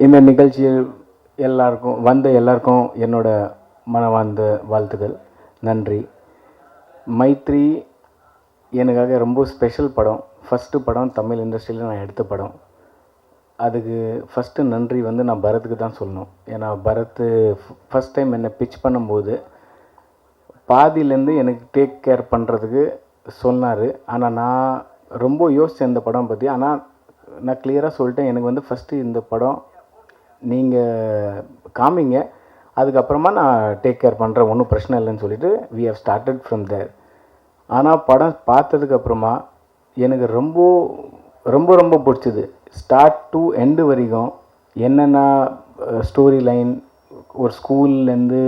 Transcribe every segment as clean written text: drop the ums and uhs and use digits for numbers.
இந்த நிகழ்ச்சியில் எல்லாருக்கும் என்னோட மனமார்ந்த வாழ்த்துக்கள். நன்றி. மைத்ரி எனக்காக ரொம்ப ஸ்பெஷல் படம். ஃபஸ்ட்டு படம் தமிழ் இண்டஸ்ட்ரியில் நான் எடுத்த படம். அதுக்கு ஃபஸ்ட்டு நன்றி நான் பரத்துக்கு தான் சொல்லணும். ஏன்னா பரத் ஃபஸ்ட் டைம் என்னை பிட்ச் பண்ணும்போது பாதியிலேருந்து எனக்கு டேக் கேர் பண்ணுறதுக்கு சொன்னார். ஆனால் நான் ரொம்ப யோசித்தேன் இந்த படம் பற்றி. ஆனால் நான் கிளியராக சொல்லிட்டேன், எனக்கு ஃபஸ்ட்டு இந்த படம் நீங்கள் காமிங்க, அதுக்கப்புறமா நான் டேக் கேர் பண்ணுறேன், ஒன்றும் பிரச்சனை இல்லைன்னு சொல்லிவிட்டு வி ஹவ் ஸ்டார்டட் ஃப்ரம் தேர். ஆனால் படம் பார்த்ததுக்கப்புறமா எனக்கு ரொம்ப ரொம்ப ரொம்ப பிடிச்சிது. ஸ்டார்ட் டு எண்டு வரைக்கும் என்னென்ன ஸ்டோரி லைன், ஒரு ஸ்கூல்லேருந்து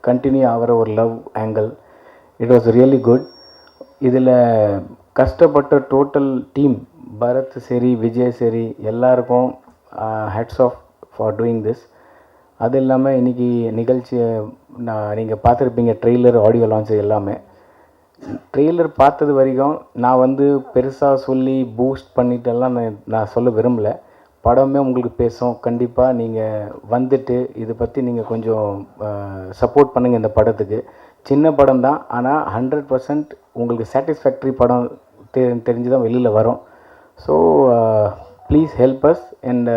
கண்டினியூ ஆகிற ஒரு love angle, it was really good. இதில் கஷ்டப்பட்ட டோட்டல் டீம், பரத் சரி, விஜய் சரி, எல்லாருக்கும் hats off for doing this. அது இல்லாமல் இன்றைக்கி நிகழ்ச்சியை நீங்கள் பார்த்துருப்பீங்க, ட்ரெய்லர், ஆடியோ லான்ச் எல்லாமே. ட்ரெய்லர் பார்த்தது வரைக்கும் நான் பெருசாக சொல்லி பூஸ்ட் பண்ணிட்டெல்லாம் நான் சொல்ல விரும்பலை. படமே உங்களுக்கு பேசும். கண்டிப்பாக நீங்கள் வந்துட்டு இதை பற்றி நீங்கள் கொஞ்சம் சப்போர்ட் பண்ணுங்கள். இந்த படத்துக்கு சின்ன படம் தான், ஆனால் 100% உங்களுக்கு சாட்டிஸ்ஃபேக்ட்ரி படம் தெரிஞ்சு தான் வெளியில் வரும். So please help us. And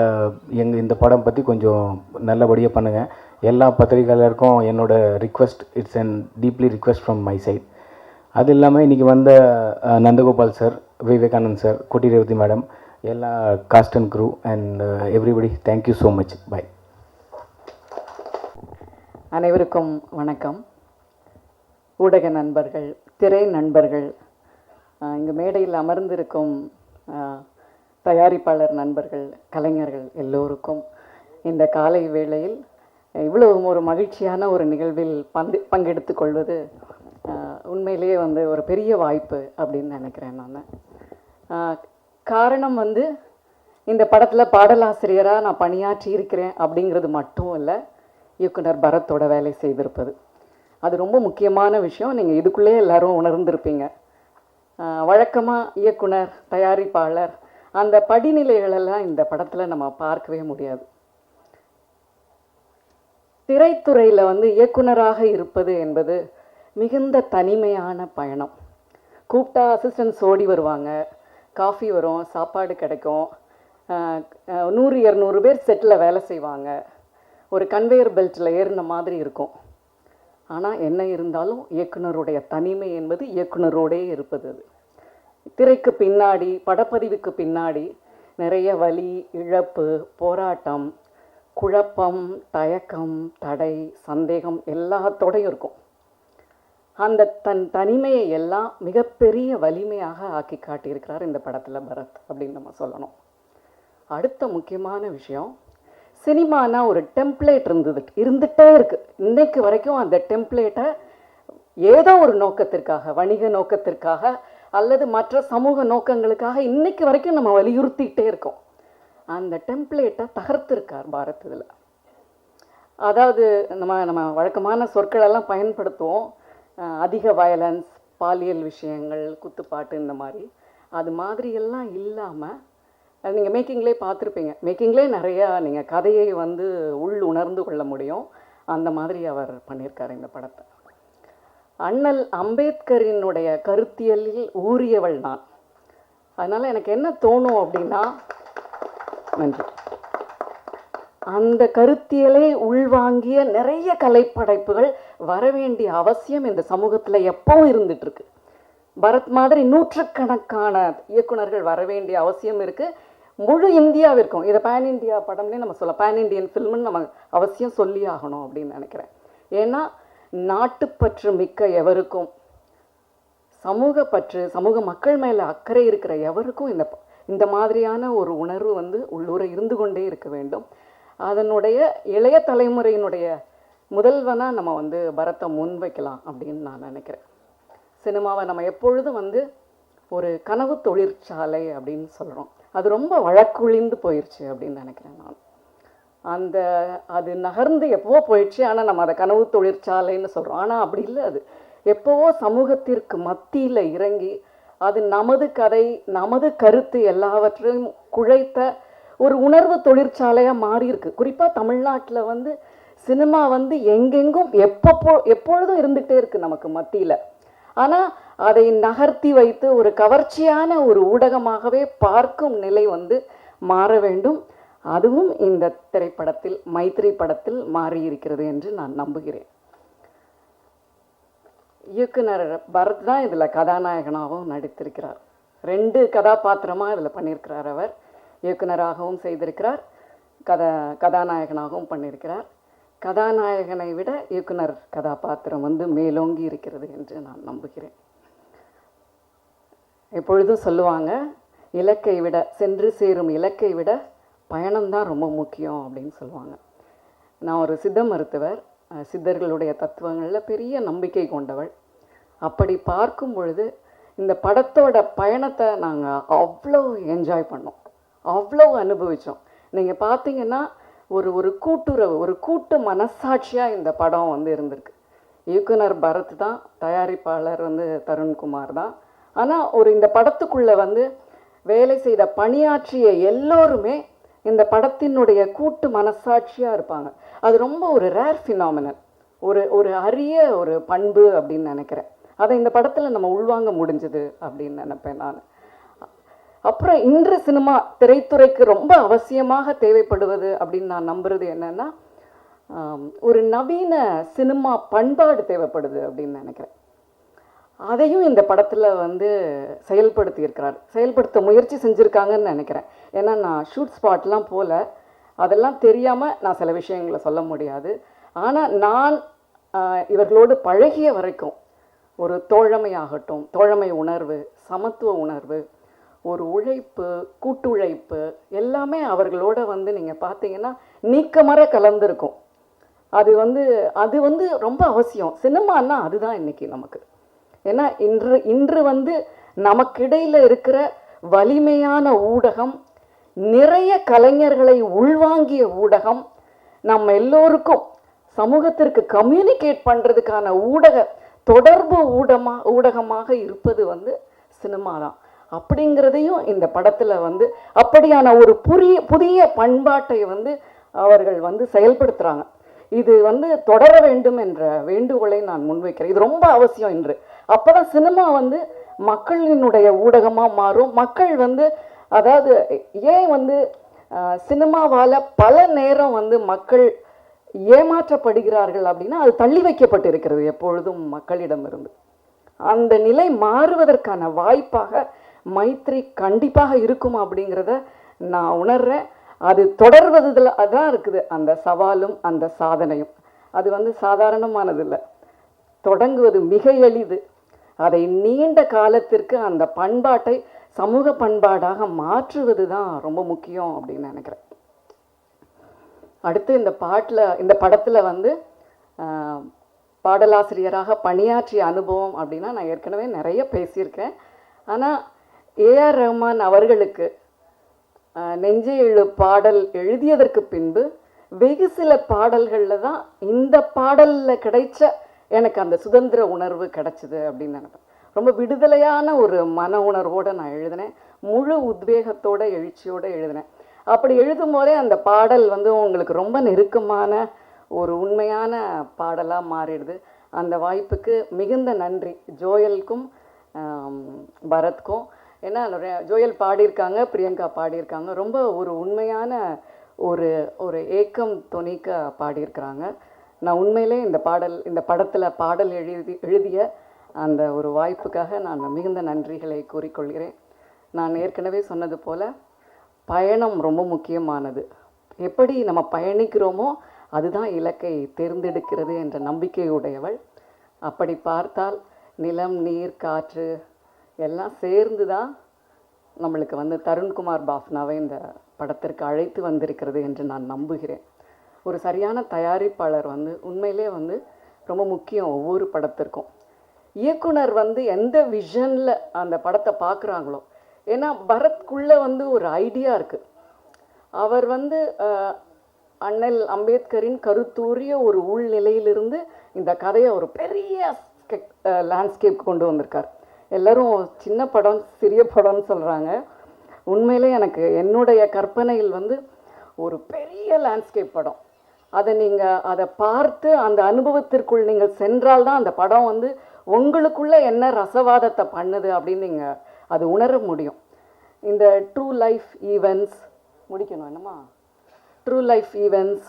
இந்த படம் பற்றி கொஞ்சம் நல்லபடியாக பண்ணுங்கள். எல்லா பத்திரிகையாளருக்கும் என்னோடய request, it's and deeply request from my side. அது இல்லாமல் இன்றைக்கி Nandagopal sir, Vivekanand sir, Kutti Revathi madam, எல்லா cast and crew and everybody, thank you so much. Bye. அனைவருக்கும் வணக்கம். ஊடக நண்பர்கள், திரை நண்பர்கள், இங்கே மேடையில் அமர்ந்திருக்கும் தயாரிப்பாளர் நண்பர்கள், கலைஞர்கள் எல்லோருக்கும் இந்த காலை வேளையில் இவ்வளவு ஒரு மகிழ்ச்சியான ஒரு நிகழ்வில் பங்கெடுத்து கொள்வது உண்மையிலேயே ஒரு பெரிய வாய்ப்பு அப்படின்னு நினைக்கிறேன் நான். காரணம் இந்த படத்தில் பாடலாசிரியராக நான் பணியாற்றி இருக்கிறேன் அப்படிங்கிறது மட்டும் இல்லை, இயக்குனர் பரத்தோட வேலை செய்திருப்பது அது ரொம்ப முக்கியமான விஷயம். நீங்கள் இதுக்குள்ளே எல்லோரும் உணர்ந்திருப்பீங்க. வழக்கமாக இயக்குனர், தயாரிப்பாளர், அந்த படிநிலைகளெல்லாம் இந்த படத்தில் நம்ம பார்க்கவே முடியாது. திரைத்துறையில் இயக்குனராக இருப்பது என்பது மிகுந்த தனிமையான பயணம். கூப்பிட்டா அசிஸ்டன்ட்ஸ் ஓடி வருவாங்க, காஃபி வரும், சாப்பாடு கிடைக்கும், 100-200 பேர் செட்டில் வேலை செய்வாங்க, ஒரு கன்வேயர் பெல்ட்டில் ஏறின மாதிரி இருக்கும். ஆனால் என்ன இருந்தாலும் இயக்குனருடைய தனிமை என்பது இயக்குனரோடே இருப்பது. அது திரைக்கு பின்னாடி, படப்பதிவுக்கு பின்னாடி நிறைய வலி, இழப்பு, போராட்டம், குழப்பம், தயக்கம், தடை, சந்தேகம் எல்லாத்தோடையும் இருக்கும். அந்த தனிமையை எல்லாம் மிகப்பெரிய வலிமையாக ஆக்கி காட்டியிருக்கிறார் இந்த படத்தில் பரத் அப்படின்னு நம்ம சொல்லணும். அடுத்த முக்கியமான விஷயம், சினிமானா ஒரு டெம்ப்ளேட் இருந்துகிட்டே இருக்குது. இன்றைக்கு வரைக்கும் அந்த டெம்ப்ளேட்டை ஏதோ ஒரு நோக்கத்திற்காக, வணிக நோக்கத்திற்காக அல்லது மற்ற சமூக நோக்கங்களுக்காக இன்றைக்கு வரைக்கும் நம்ம வலியுறுத்திக்கிட்டே இருக்கோம். அந்த டெம்ப்ளேட்டை தகர்த்திருக்கார் பாரத் இதில். அதாவது நம்ம வழக்கமான சொற்களெல்லாம் பயன்படுத்துவோம், அதிக வயலன்ஸ், பாலியல் விஷயங்கள், குத்துப்பாட்டு, இந்த மாதிரி. அது மாதிரியெல்லாம் இல்லாமல், அது நீங்கள் மேக்கிங்லேயே பார்த்துருப்பீங்க, மேக்கிங்லேயே நிறையா நீங்கள் கதையை உள் உணர்ந்து கொள்ள முடியும். அந்த மாதிரி அவர் பண்ணியிருக்கார் இந்த படத்தை. அண்ணல் அம்பேத்கரினுடைய கருத்தியலில் ஊறியவள் நான். அதனால் எனக்கு என்ன தோணும் அப்படின்னா, நன்றி, அந்த கருத்தியலை உள்வாங்கிய நிறைய கலைப்படைப்புகள் வரவேண்டிய அவசியம் இந்த சமூகத்தில் எப்பவும் இருந்துகிட்ருக்கு. பரத் மாதிரி நூற்றுக்கணக்கான இயக்குனர்கள் வரவேண்டிய அவசியம் இருக்குது. முழு இந்தியாவிற்கும் இதை பேன் இண்டியா படம்னே நம்ம சொல்லலாம், பேன் இண்டியன் ஃபில்ம்னு நம்ம அவசியம் சொல்லி ஆகணும் அப்படின்னு நினைக்கிறேன். ஏன்னா நாட்டுப்பற்று மிக்க எவருக்கும், சமூக பற்று, சமூக மக்கள் மேலே அக்கறை இருக்கிற எவருக்கும் இந்த மாதிரியான ஒரு உணர்வு உள்ளூர இருந்து கொண்டே இருக்க வேண்டும். அதனுடைய இளைய தலைமுறையினுடைய முதல்வனாக நம்ம பரத்தை முன்வைக்கலாம் அப்படின்னு நான் நினைக்கிறேன். சினிமாவை நம்ம எப்பொழுதும் ஒரு கனவு தொழிற்சாலை அப்படின்னு சொல்கிறோம். அது ரொம்ப வழக்குழிந்து போயிடுச்சு அப்படின்னு நினைக்கிறேன் நான். அது நகர்ந்து எப்போவோ போயிடுச்சு, ஆனால் நம்ம அதை கனவு தொழிற்சாலைன்னு சொல்கிறோம். ஆனால் அப்படி இல்லை, அது எப்போவோ சமூகத்திற்கு மத்தியில் இறங்கி அது நமது கதை, நமது கருத்து எல்லாவற்றையும் குழைத்த ஒரு உணர்வு தொழிற்சாலையாக மாறி இருக்கு. குறிப்பாக தமிழ்நாட்டில் வந்து சினிமா வந்து எங்கெங்கும் எப்பொழுதும் இருந்துகிட்டே இருக்குது நமக்கு மத்தியில். ஆனால் அதை நகர்த்தி வைத்து ஒரு கவர்ச்சியான ஒரு ஊடகமாகவே பார்க்கும் நிலை வந்து மாற வேண்டும். அதுவும் இந்த திரைப்படத்தில், மைத்ரி படத்தில் மாறியிருக்கிறது என்று நான் நம்புகிறேன். இயக்குனர் பரத் தான் இதில் கதாநாயகனாகவும் நடித்திருக்கிறார். 2 கதாபாத்திரமாக இதில் பண்ணியிருக்கிறார். அவர் இயக்குனராகவும் செய்திருக்கிறார், கதாநாயகனாகவும் பண்ணியிருக்கிறார். கதாநாயகனை விட இயக்குனர் கதாபாத்திரம் வந்து மேலோங்கி இருக்கிறது என்று நான் நம்புகிறேன். எப்பொழுதும் சொல்லுவாங்க, இலக்கை விட, சென்று சேரும் இலக்கை விட பயணம்தான் ரொம்ப முக்கியம் அப்படின்னு சொல்லுவாங்க. நான் ஒரு சித்த மருத்துவர், சித்தர்களுடைய தத்துவங்களில் பெரிய நம்பிக்கை கொண்டவள். அப்படி பார்க்கும் பொழுது இந்த படத்தோட பயணத்தை நாங்கள் அவ்வளோ என்ஜாய் பண்ணோம், அவ்வளோ அனுபவித்தோம். நீங்கள் பார்த்தீங்கன்னா ஒரு கூட்டுறவு, ஒரு கூட்டு மனசாட்சியாக இந்த படம் வந்து இருந்திருக்கு. இயக்குனர் பரத் தான், தயாரிப்பாளர் வந்து தருண்குமார் தான். ஆனால் இந்த படத்துக்குள்ளே வந்து வேலை செய்த பணியாற்றிய எல்லோருமே இந்த படத்தினுடைய கூட்டு மனசாட்சியாக இருப்பாங்க. அது ரொம்ப ஒரு ரேர் ஃபினாமினல், ஒரு அரிய ஒரு பண்பு அப்படின்னு நினைக்கிறேன். அதை இந்த படத்தில் நம்ம உள்வாங்க முடிஞ்சது அப்படின்னு நினைப்பேன் நான். அப்புறம் இன்று சினிமா திரைத்துறைக்கு ரொம்ப அவசியமாக தேவைப்படுவது அப்படின்னு நான் நம்புறது என்னென்னா, ஒரு நவீன சினிமா பண்பாடு தேவைப்படுது அப்படின்னு நினைக்கிறேன். அதையும் இந்த படத்தில் வந்து செயல்படுத்த முயற்சி செஞ்சுருக்காங்கன்னு நினைக்கிறேன். ஏன்னா நான் ஷூட் ஸ்பாட்லாம் போகல, அதெல்லாம் தெரியாமல் நான் சில விஷயங்களை சொல்ல முடியாது. ஆனால் நான் இவர்களோடு பழகிய வரைக்கும் ஒரு தோழமையாகட்டும், தோழமை உணர்வு, சமத்துவ உணர்வு, ஒரு உழைப்பு, கூட்டுழைப்பு எல்லாமே அவர்களோட வந்து நீங்கள் பார்த்தீங்கன்னா நீக்கமற கலந்துருக்கும். அது வந்து ரொம்ப அவசியம். சினிமான்னா அதுதான் இன்றைக்கி நமக்கு. ஏன்னா இன்று வந்து நமக்கிடையில் இருக்கிற வலிமையான ஊடகம், நிறைய கலைஞர்களை உள்வாங்கிய ஊடகம், நம்ம எல்லோருக்கும் சமூகத்திற்கு கம்யூனிகேட் பண்ணுறதுக்கான தொடர்பு ஊடகமாக இருப்பது வந்து சினிமா தான். அப்படிங்கிறதையும் இந்த படத்தில் வந்து அப்படியான ஒரு புதிய பண்பாட்டை வந்து அவர்கள் வந்து செயல்படுத்துகிறாங்க. இது வந்து தொடர வேண்டும் என்ற வேண்டுகோளை நான் முன்வைக்கிறேன். இது ரொம்ப அவசியம் இன்று. அப்போ தான் சினிமா வந்து மக்களினுடைய ஊடகமாக மாறும். மக்கள் வந்து, அதாவது ஏன் வந்து சினிமாவால் பல நேரம் வந்து மக்கள் ஏமாற்றப்படுகிறார்கள் அப்படின்னா, அது தள்ளி வைக்கப்பட்டு இருக்கிறது எப்பொழுதும் மக்களிடமிருந்து. அந்த நிலை மாறுவதற்கான வாய்ப்பாக மைத்ரி கண்டிப்பாக இருக்கும் அப்படிங்கிறத நான் உணர்றேன். அது தொடர்வதில் அதான் இருக்குது அந்த சவாலும் அந்த சாதனையும். அது வந்து சாதாரணமானதில்லை, தொடங்குவது மிக எளிது. அதை நீண்ட காலத்திற்கு அந்த பண்பாட்டை சமூக பண்பாடாக மாற்றுவது தான் ரொம்ப முக்கியம் அப்படின்னு நினைக்கிறேன். அடுத்து இந்த படத்தில் வந்து பாடலாசிரியராக பணியாற்றிய அனுபவம் அப்படின்னா நான் ஏற்கனவே நிறைய பேசியிருக்கேன். ஆனால் ஏஆர் ரஹ்மான் அவர்களுக்கு நெஞ்சே எழு பாடல் எழுதியதற்கு பின்பு வெகு சில பாடல்களில் தான் இந்த பாடலில் கிடைச்ச எனக்கு அந்த சுதந்திர உணர்வு கிடைச்சிது அப்படின்னு நினைப்பேன். ரொம்ப விடுதலையான ஒரு மன உணர்வோடு நான் எழுதினேன், முழு உத்வேகத்தோடு எழுச்சியோடு எழுதினேன். அப்படி எழுதும் போதே அந்த பாடல் வந்து உங்களுக்கு ரொம்ப நெருக்கமான ஒரு உண்மையான பாடலாக மாறிடுது. அந்த வாய்ப்புக்கு மிகுந்த நன்றி ஜோயலுக்கும் பரத்க்கும். ஏன்னா ஜோயல் பாடியிருக்காங்க, பிரியங்கா பாடியிருக்காங்க. ரொம்ப ஒரு உண்மையான ஒரு ஏக்கம் தொனிக்க பாடியிருக்கிறாங்க. நான் உண்மையிலே இந்த படத்தில் பாடல் எழுதிய அந்த ஒரு வாய்ப்புக்காக நான் மிகுந்த நன்றிகளை கூறிக்கொள்கிறேன். நான் ஏற்கனவே சொன்னது போல் பயணம் ரொம்ப முக்கியமானது. எப்படி நம்ம பயணிக்கிறோமோ அதுதான் இலக்கை தேர்ந்தெடுக்கிறது என்ற நம்பிக்கையுடையவள். அப்படி பார்த்தால் நிலம், நீர், காற்று எல்லாம் சேர்ந்து தான் நம்மளுக்கு வந்து தருண்குமார் பாஃப்னாவை இந்த படத்திற்கு அழைத்து வந்திருக்கிறது என்று நான் நம்புகிறேன். ஒரு சரியான தயாரிப்பாளர் வந்து உண்மையிலே வந்து ரொம்ப முக்கியம் ஒவ்வொரு படத்திற்கும். இயக்குனர் வந்து எந்த விஷனில் அந்த படத்தை பார்க்குறாங்களோ, ஏன்னா பரத்குள்ளே வந்து ஒரு ஐடியா இருக்குது. அவர் வந்து அண்ணல் அம்பேத்கரின் கருத்தூரிய ஒரு உள்நிலையிலிருந்து இந்த கதையை ஒரு பெரிய லேண்ட்ஸ்கேப் கொண்டு வந்திருக்கார். எல்லோரும் சின்ன படம், சிறிய படம்னு சொல்கிறாங்க. உண்மையிலே எனக்கு என்னுடைய கற்பனையில் வந்து ஒரு பெரிய லேண்ட்ஸ்கேப் படம். அதை பார்த்து அந்த அனுபவத்திற்குள் நீங்கள் சென்றால்தான் அந்த படம் வந்து உங்களுக்குள்ள என்ன ரசவாதத்தை பண்ணுது அப்படின்னு நீங்கள் அது உணர முடியும். இந்த ட்ரூ லைஃப் ஈவெண்ட்ஸ் முடிக்கணும் என்னம்மா, ட்ரூ லைஃப் ஈவெண்ட்ஸ்,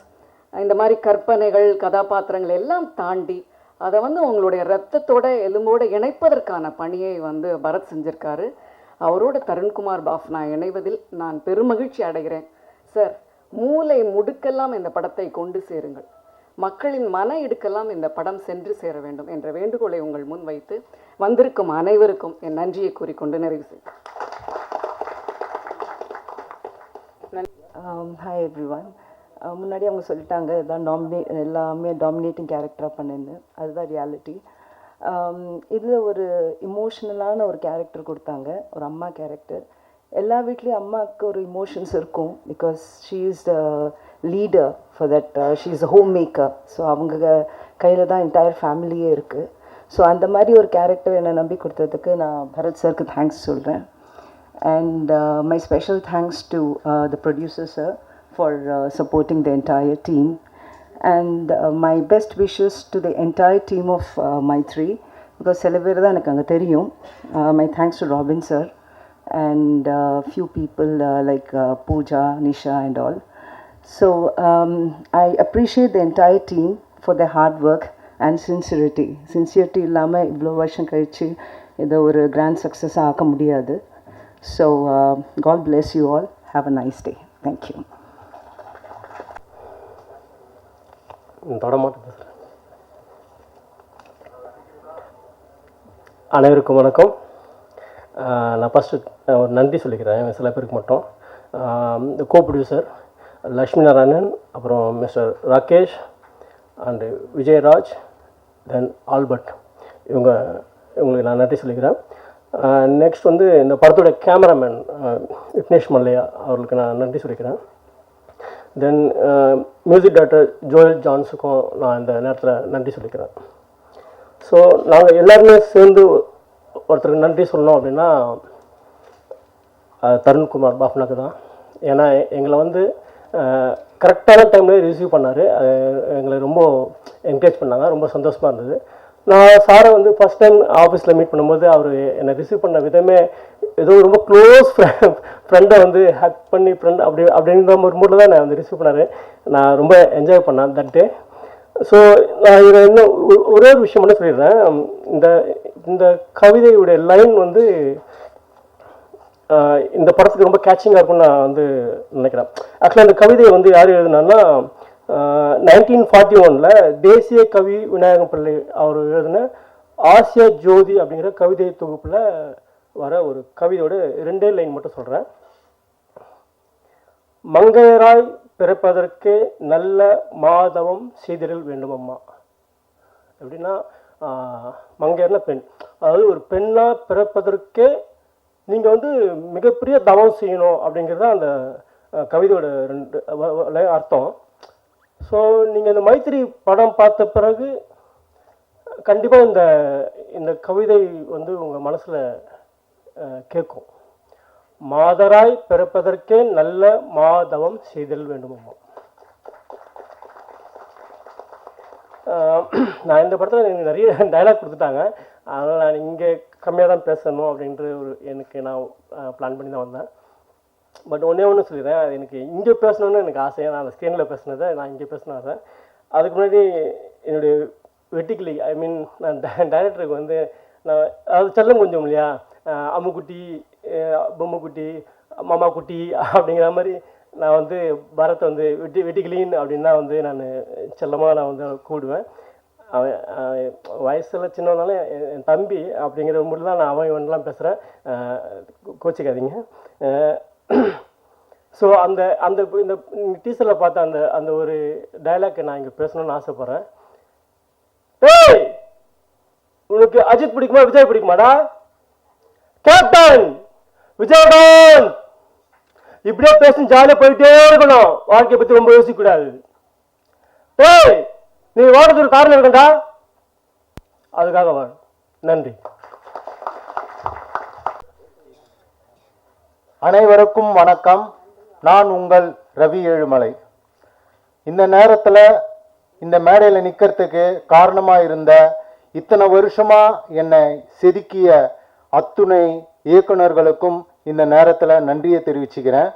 இந்த மாதிரி கற்பனைகள் கதாபாத்திரங்கள் எல்லாம் தாண்டி அதை வந்து உங்களுடைய ரத்தத்தோட எலும்போடு இணைப்பதற்கான பணியை வந்து பரத் செஞ்சிருக்காரு. அவரோட தருண்குமார் பாஃப்னா இணைவதில் நான் பெருமகிழ்ச்சி அடைகிறேன். சார், மூளை முடுக்கெல்லாம் இந்த படத்தை கொண்டு சேருங்கள், மக்களின் மன இடுக்கெல்லாம் இந்த படம் சென்று சேர வேண்டும் என்ற வேண்டுகோளை உங்கள் முன் வைத்து வந்திருக்கும் அனைவருக்கும் என் நன்றியை கூறிக்கொண்டு நிறைவு செய்கிறேன். Hi everyone. முன்னாடி அவங்க சொல்லிட்டாங்க இதான் எல்லாமே டாமினேட்டிங் கேரக்டராக பண்ணுன்னு, அதுதான் ரியாலிட்டி. இதில் ஒரு இமோஷ்னலான ஒரு கேரக்டர் கொடுத்தாங்க, ஒரு அம்மா கேரக்டர். எல்லா வீட்லேயும் அம்மாவுக்கு ஒரு இமோஷன்ஸ் இருக்கும், because she is the leader for that, she is a home maker. So அவங்க கையில் தான் என்டையர் ஃபேமிலியே இருக்குது. ஸோ அந்த மாதிரி ஒரு கேரக்டர் என்னை நம்பி கொடுத்ததுக்கு நான் பரத் சருக்கு தேங்க்ஸ் சொல்கிறேன். And my special thanks to the producer sir for supporting the entire team, and my best wishes to the entire team of Maitri, because celebrate da enakku anga theriyum. My thanks to Robin sir and few people like Pooja, Nisha and all. So I appreciate the entire team for their hard work and sincerity illama ivlo varsham kalichu idu oru grand success aaka mudiyadhu. So God bless you all. Have a nice day. Thank you. அனைவருக்கும் வணக்கம். நான் first ஒரு நன்றி சொல்லிக்கிறேன் சில பேருக்கு மட்டும். கோ producer Lakshmi Narayanan, அப்புறம் mister Rakesh and Vijayaraj, then Albert, இவங்களுக்கு நான் நன்றி சொல்லிக்கிறேன். நெக்ஸ்ட் வந்து இந்த படத்தோட கேமராமேன் விக்னேஷ் மல்லையா, அவர்களுக்கு நான் நன்றி சொல்லிக்கிறேன். தென் மியூசிக் டைரக்டர் ஜோயல் ஜான்ஸுக்கும் நான் இந்த நேரத்தில் நன்றி சொல்லிக்கிறேன். ஸோ நாங்கள் எல்லாருமே சேர்ந்து ஒருத்தருக்கு நன்றி சொல்லணும் அப்படின்னா தருண்குமார் பாஃப்னாக்கு தான். ஏன்னா எங்களை வந்து கரெக்டான டைமில் ரிசீவ் பண்ணார், எங்களை ரொம்ப என்கரேஜ் பண்ணாங்க, ரொம்ப சந்தோஷமாக இருந்தது. நான் சாரை வந்து ஃபஸ்ட் டைம் ஆஃபீஸில் மீட் பண்ணும்போது அவர் என்னை ரிசீவ் பண்ண விதமே ஏதோ ரொம்ப க்ளோஸ் ஃப்ரெண்டை வந்து ஹேக் பண்ணி அப்படின்ற ஒரு மூடில் தான் நான் வந்து ரிசீவ் பண்ணார். நான் ரொம்ப என்ஜாய் பண்ணேன் தட் டே. ஸோ நான் இதில் இன்னும் ஒரே ஒரு விஷயம் மட்டும் சொல்லிடுறேன். இந்த கவிதையுடைய லைன் வந்து இந்த படத்துக்கு ரொம்ப கேட்சிங்காக இருக்கும்னு நான் வந்து நினைக்கிறேன். ஆக்சுவலாக அந்த கவிதையை வந்து யார் எழுதுனான்னா 1941 தேசிய கவி விநாயகம் பிள்ளை அவர் எழுதின ஆசிய ஜோதி அப்படிங்கிற கவிதை தொகுப்பில் வர ஒரு கவிதையோட 2 லைன் மட்டும் சொல்கிறேன். மங்கையராய் பிறப்பதற்கே நல்ல மாதவம் செய்திடல் வேண்டும் அம்மா. எப்படின்னா மங்கையர்னா பெண், அதாவது ஒரு பெண்ணாக பிறப்பதற்கே நீங்கள் வந்து மிகப்பெரிய தவம் செய்யணும் அப்படிங்கிறது அந்த கவிதையோட 2 அர்த்தம். ஸோ நீங்கள் இந்த மைத்திரி படம் பார்த்த பிறகு கண்டிப்பாக இந்த கவிதை வந்து உங்கள் மனசில் கேட்கும். மாதராய் பிறப்பதற்கே நல்ல மாதவம் செய்தல் வேண்டுமம்மா. நான் இந்த படத்தில் எனக்கு நிறைய டைலாக் கொடுத்துட்டாங்க, அதனால் நான் இங்கே கம்மியாக தான் பேசணும் அப்படின்ற எனக்கு நான் பிளான் பண்ணி தான் வந்தேன். பட் ஒன்று சொல்லிடுறேன், அது எனக்கு இங்கே பேசணுன்னு எனக்கு ஆசை. நான் அந்த ஸ்க்ரீனில் பேசினதை நான் இங்கே பேசணும் ஆசை. அதுக்கு முன்னாடி என்னுடைய வெட்டிக்கிளி நான் டைரக்டருக்கு வந்து நான் அது செல்லம் கொஞ்சம் இல்லையா, அம்முக்குட்டி, பொம்மைக்குட்டி, மாமா குட்டி அப்படிங்கிற மாதிரி நான் வந்து பரத்தை வந்து வெட்டிக்கிளின்னு அப்படின்னா வந்து நான் செல்லமாக நான் வந்து கூடுவேன். அவன் வயசில் சின்னவனால என் தம்பி அப்படிங்கிற முறையில் தான் நான் அவன்லாம் பேசுகிறேன், கோச்சிக்காதீங்க. ஸோ இந்த டீசரில் பார்த்த அந்த ஒரு டைலாக்கை நான் இங்கே பேசணும்னு ஆசைப்பட்றேன். ஏய், உனக்கு அஜித் பிடிக்குமா விஜய் பிடிக்குமாடா? கேப்டன் விஜயகாந்த் இப்படியே பேசி ஜாலியாக போயிட்டே இருக்கணும், வாழ்க்கையை பற்றி ரொம்ப யோசிக்கக்கூடாது. ஏய், நீ வாழ்றதுக்கு ஒரு காரணம் இருக்கண்டா, அதுக்காக வாழ். நன்றி. அனைவருக்கும் வணக்கம். நான் உங்கள் ரவி ஏழுமலை. இந்த நேரத்தில் இந்த மேடையில் நிற்கிறதுக்கு காரணமாக இருந்த இத்தனை வருஷமாக என்னை செதுக்கிய அத்துணை இயக்குனர்களுக்கும் இந்த நேரத்தில் நன்றியை தெரிவிச்சுக்கிறேன்.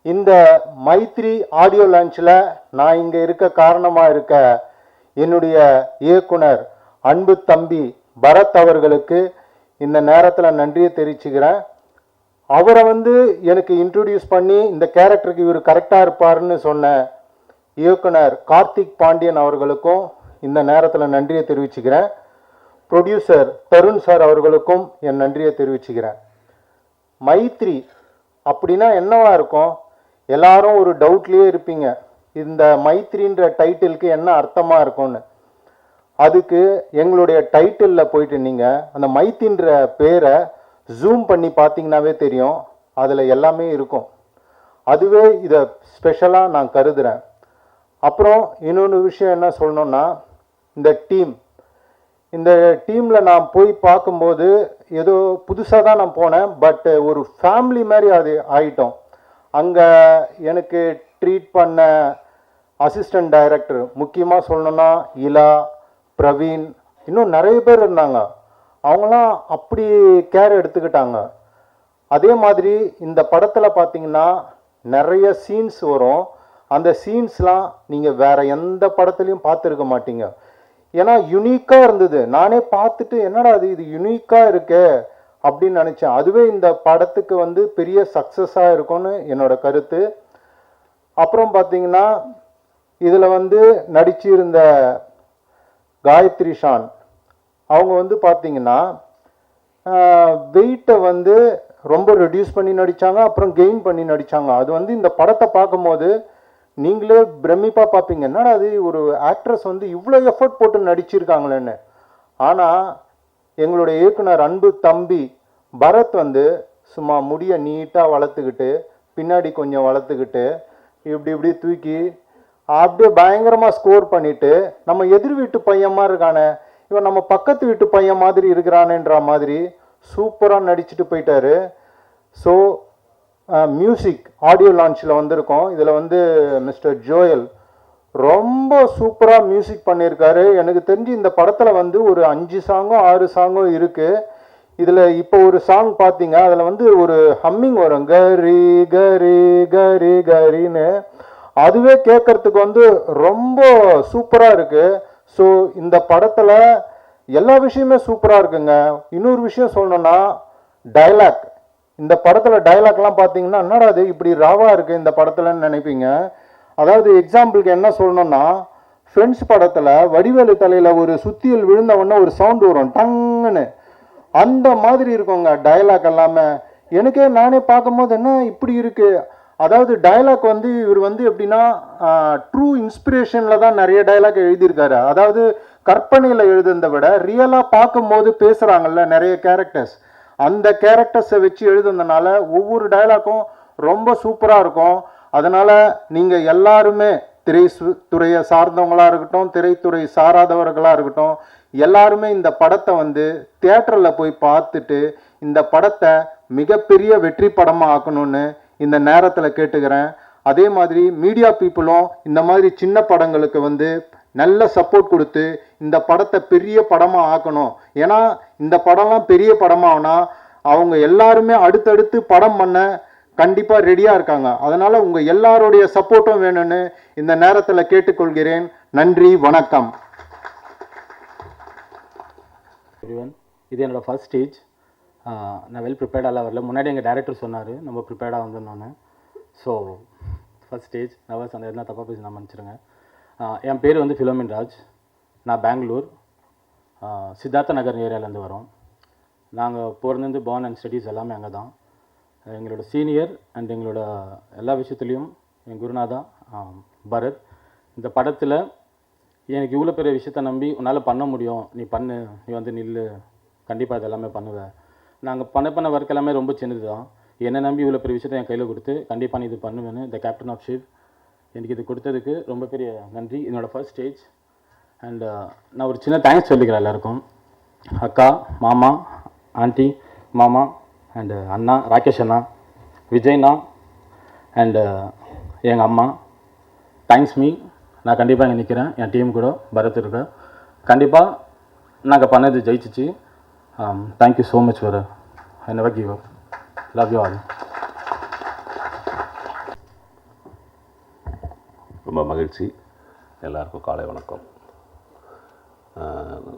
இந்த மைத்ரி ஆடியோ லான்ச்சில் நான் இங்கே இருக்க காரணமாக இருக்க என்னுடைய இயக்குனர் அன்பு தம்பி பரத் அவர்களுக்கு இந்த நேரத்தில் நன்றியை தெரிவிச்சுக்கிறேன். அவரை எனக்கு இன்ட்ரடியூஸ் பண்ணி இந்த கேரக்டருக்கு இவர் கரெக்டாக இருப்பார்னு சொன்ன இயக்குனர் கார்த்திக் பாண்டியன் அவர்களுக்கும் இந்த நேரத்தில் நன்றியை தெரிவிச்சுக்கிறேன். ப்ரொடியூசர் தருண் சார் அவர்களுக்கும் என் நன்றியை தெரிவிச்சுக்கிறேன். மைத்ரி அப்படின்னா என்னவா இருக்கும்? எல்லாரும் ஒரு டவுட்லேயே இருப்பீங்க, இந்த மைத்ரின்ற டைட்டிலுக்கு என்ன அர்த்தமாக இருக்கும்னு. அதுக்கு எங்களுடைய டைட்டிலில் போயிட்டு நீங்கள் அந்த மைத்தின்ற பேரை ஜூம் பண்ணி பார்த்தீங்கன்னாவே தெரியும், அதில் எல்லாமே இருக்கும். அதுவே இதை ஸ்பெஷலாக நான் கருதுகிறேன். அப்புறம் இன்னொன்று விஷயம் என்ன சொல்லணுன்னா, இந்த டீமில் நான் போய் பார்க்கும்போது ஏதோ புதுசாக தான் நான் போனேன், பட் ஒரு ஃபேமிலி மாதிரி அது ஆயிட்டோம். அங்கே எனக்கு ட்ரீட் பண்ண அசிஸ்டன்ட் டைரக்டர், முக்கியமாக சொல்லணுன்னா இலா, பிரவீன், இன்னும் நிறைய பேர் இருந்தாங்க. அவங்களாம் அப்படி கேர் எடுத்துக்கிட்டாங்க. அதே மாதிரி இந்த படத்தில் பார்த்தீங்கன்னா நிறைய சீன்ஸ் வரும். அந்த சீன்ஸ்லாம் நீங்கள் வேறு எந்த படத்துலையும் பார்த்துருக்க மாட்டீங்க. ஏன்னா யுனிக்காக இருந்தது. நானே பார்த்துட்டு என்னடா இது யுனிக்காக இருக்கே அப்படின்னு நினச்சேன். அதுவே இந்த படத்துக்கு பெரிய சக்ஸஸாக இருக்கும்னு என்னோட கருத்து. அப்புறம் பார்த்தீங்கன்னா இதில் நடிச்சிருந்த காயத்ரி ஷான் அவங்க பார்த்தீங்கன்னா வெயிட்டை ரொம்ப ரெடியூஸ் பண்ணி நடித்தாங்க, அப்புறம் கெயின் பண்ணி நடித்தாங்க. அது இந்த படத்தை பார்க்கும்போது நீங்களே பிரமிப்பாக பார்ப்பீங்க, என்னடா அது ஒரு ஆக்ட்ரஸ் இவ்வளோ எஃபர்ட் போட்டு நடிச்சிருக்காங்களேன்னு. ஆனால் எங்களுடைய இயக்குனர் அன்பு தம்பி பரத் சும்மா முடியை நீட்டாக வளர்த்துக்கிட்டு, பின்னாடி கொஞ்சம் வளர்த்துக்கிட்டு, இப்படி தூக்கி அப்படியே பயங்கரமாக ஸ்கோர் பண்ணிவிட்டு, நம்ம எதிர் வீட்டு பையன்மா இருக்கானே, இவன் நம்ம பக்கத்து வீட்டு பையன் மாதிரி இருக்கிறானேன்ற மாதிரி சூப்பராக நடிச்சுட்டு போயிட்டாரு. ஸோ மியூசிக் ஆடியோ லான்ச்சில் வந்திருக்கோம். இதில் மிஸ்டர் ஜோயல் ரொம்ப சூப்பராக மியூசிக் பண்ணியிருக்காரு. எனக்கு தெரிஞ்சு இந்த படத்தில் ஒரு 5 சாங்கோ 6 சாங்கோ இருக்குது. இதில் இப்போ ஒரு சாங் பார்த்தீங்க, அதில் ஒரு ஹம்மிங் வரும், கரி கரி கரி கரின்னு. அதுவே கேட்கறதுக்கு ரொம்ப சூப்பராக இருக்குது. ஸோ இந்த படத்தில் எல்லா விஷயமே சூப்பராக இருக்குங்க. இன்னொரு விஷயம் சொல்லணுன்னா டைலாக். இந்த படத்தில் டைலாக்லாம் பார்த்தீங்கன்னா என்னடா அது இப்படி ராவாக இருக்குது இந்த படத்தில்னு நினைப்பீங்க. அதாவது எக்ஸாம்பிளுக்கு என்ன சொல்லணும்னா, ஃப்ரெண்ட்ஸ் படத்தில் வடிவேலு தலையில் ஒரு சுத்தியல் விழுந்த உடனே ஒரு சவுண்டு வரும், டங்குன்னு. அந்த மாதிரி இருக்குங்க டைலாக் எல்லாமே. எனக்கே நானே பார்க்கும்போது என்ன இப்படி இருக்குது. அதாவது டைலாக் இவர் எப்படின்னா ட்ரூ இன்ஸ்பிரேஷனில் தான் நிறைய டைலாக் எழுதியிருக்காரு. அதாவது கற்பனையில் எழுதுனதை விட ரியலாக பார்க்கும்போது பேசுகிறாங்கல்ல நிறைய கேரக்டர்ஸ், அந்த கேரக்டர்ஸை வச்சு எழுதுனதுனால ஒவ்வொரு டைலாக்கும் ரொம்ப சூப்பராக இருக்கும். அதனால் நீங்கள் எல்லாருமே திரைத்துறையை சார்ந்தவங்களாக இருக்கட்டும், திரைத்துறை சாராதவர்களாக இருக்கட்டும், எல்லாருமே இந்த படத்தை தியேட்டரில் போய் பார்த்துட்டு இந்த படத்தை மிகப்பெரிய வெற்றி படமாக ஆக்கணும்னு இந்த நேரத்தில் கேட்டுக்கிறேன். அதே மாதிரி மீடியா பீப்புளும் இந்த மாதிரி சின்ன படங்களுக்கு நல்ல சப்போர்ட் கொடுத்து இந்த படத்தை பெரிய படமாக ஆக்கணும். ஏன்னா இந்த படம்லாம் பெரிய படமாகனா அவங்க எல்லாருமே அடுத்தடுத்து படம் பண்ண கண்டிப்பாக ரெடியாக இருக்காங்க. அதனால் உங்கள் எல்லாருடைய சப்போர்ட்டும் வேணும்னு இந்த நேரத்தில் கேட்டுக்கொள்கிறேன். நன்றி, வணக்கம். இது என்னோட ஃபர்ஸ்ட் ஸ்டேஜ். நான் வெல் ப்ரிப்பேர்டாலாம் வரல. முன்னாடி எங்கள் டைரக்டர் சொன்னார் நம்ம ப்ரிப்பேர்டாக வந்தேன்னு. ஸோ ஃபர்ஸ்ட் ஸ்டேஜ் நர்வஸ், அந்த எதுனா தப்பாக பேசி நான் மன்னிச்சிருங்க. என் பேர் ஃபிலோமின் ராஜ். நான் பெங்களூர் சித்தார்த்த நகர் ஏரியாவிலேருந்து வரோம். நாங்கள் பிறந்து பார்ன் அண்ட் ஸ்டடீஸ் எல்லாமே அங்கே தான். எங்களோட சீனியர் அண்ட் எங்களோட எல்லா விஷயத்துலேயும் என் குருநாதா பரத். இந்த படத்தில் எனக்கு இவ்வளோ பெரிய விஷயத்த நம்பி உன்னால் பண்ண முடியும், நீ பண்ணு, நீ நில்லு, கண்டிப்பாக இது எல்லாமே பண்ணுவேன். நாங்கள் பண்ண ஒர்க் எல்லாமே ரொம்ப சின்னது தான். என்னை நம்பி இவ்வளோ பெரிய விஷயத்தை என் கையில் கொடுத்து கண்டிப்பாக நீ இது பண்ணுவேன்னு த கேப்டன் ஆஃப் ஷிப் எனக்கு இது கொடுத்ததுக்கு ரொம்ப பெரிய நன்றி. என்னோடய ஃபர்ஸ்ட் ஸ்டேஜ். அண்ட் நான் ஒரு சின்ன தேங்க்ஸ் சொல்லிக்கிறேன் எல்லாருக்கும். அக்கா, மாமா, ஆண்டி, மாமா அண்டு அண்ணா, ராகேஷ் அண்ணா, விஜய்னா அண்டு எங்கள் அம்மா தேங்க்ஸ் மீ. நான் கண்டிப்பாக இங்கே நிற்கிறேன், என் டீம் கூட பரத் இருக்க. கண்டிப்பாக நாங்கள் பண்ணது ஜெயிச்சிச்சு. Thank you so much for I never give up. Love you all. ரொம்ப மகிழ்ச்சி. எல்லாருக்கும் காலை வணக்கம்.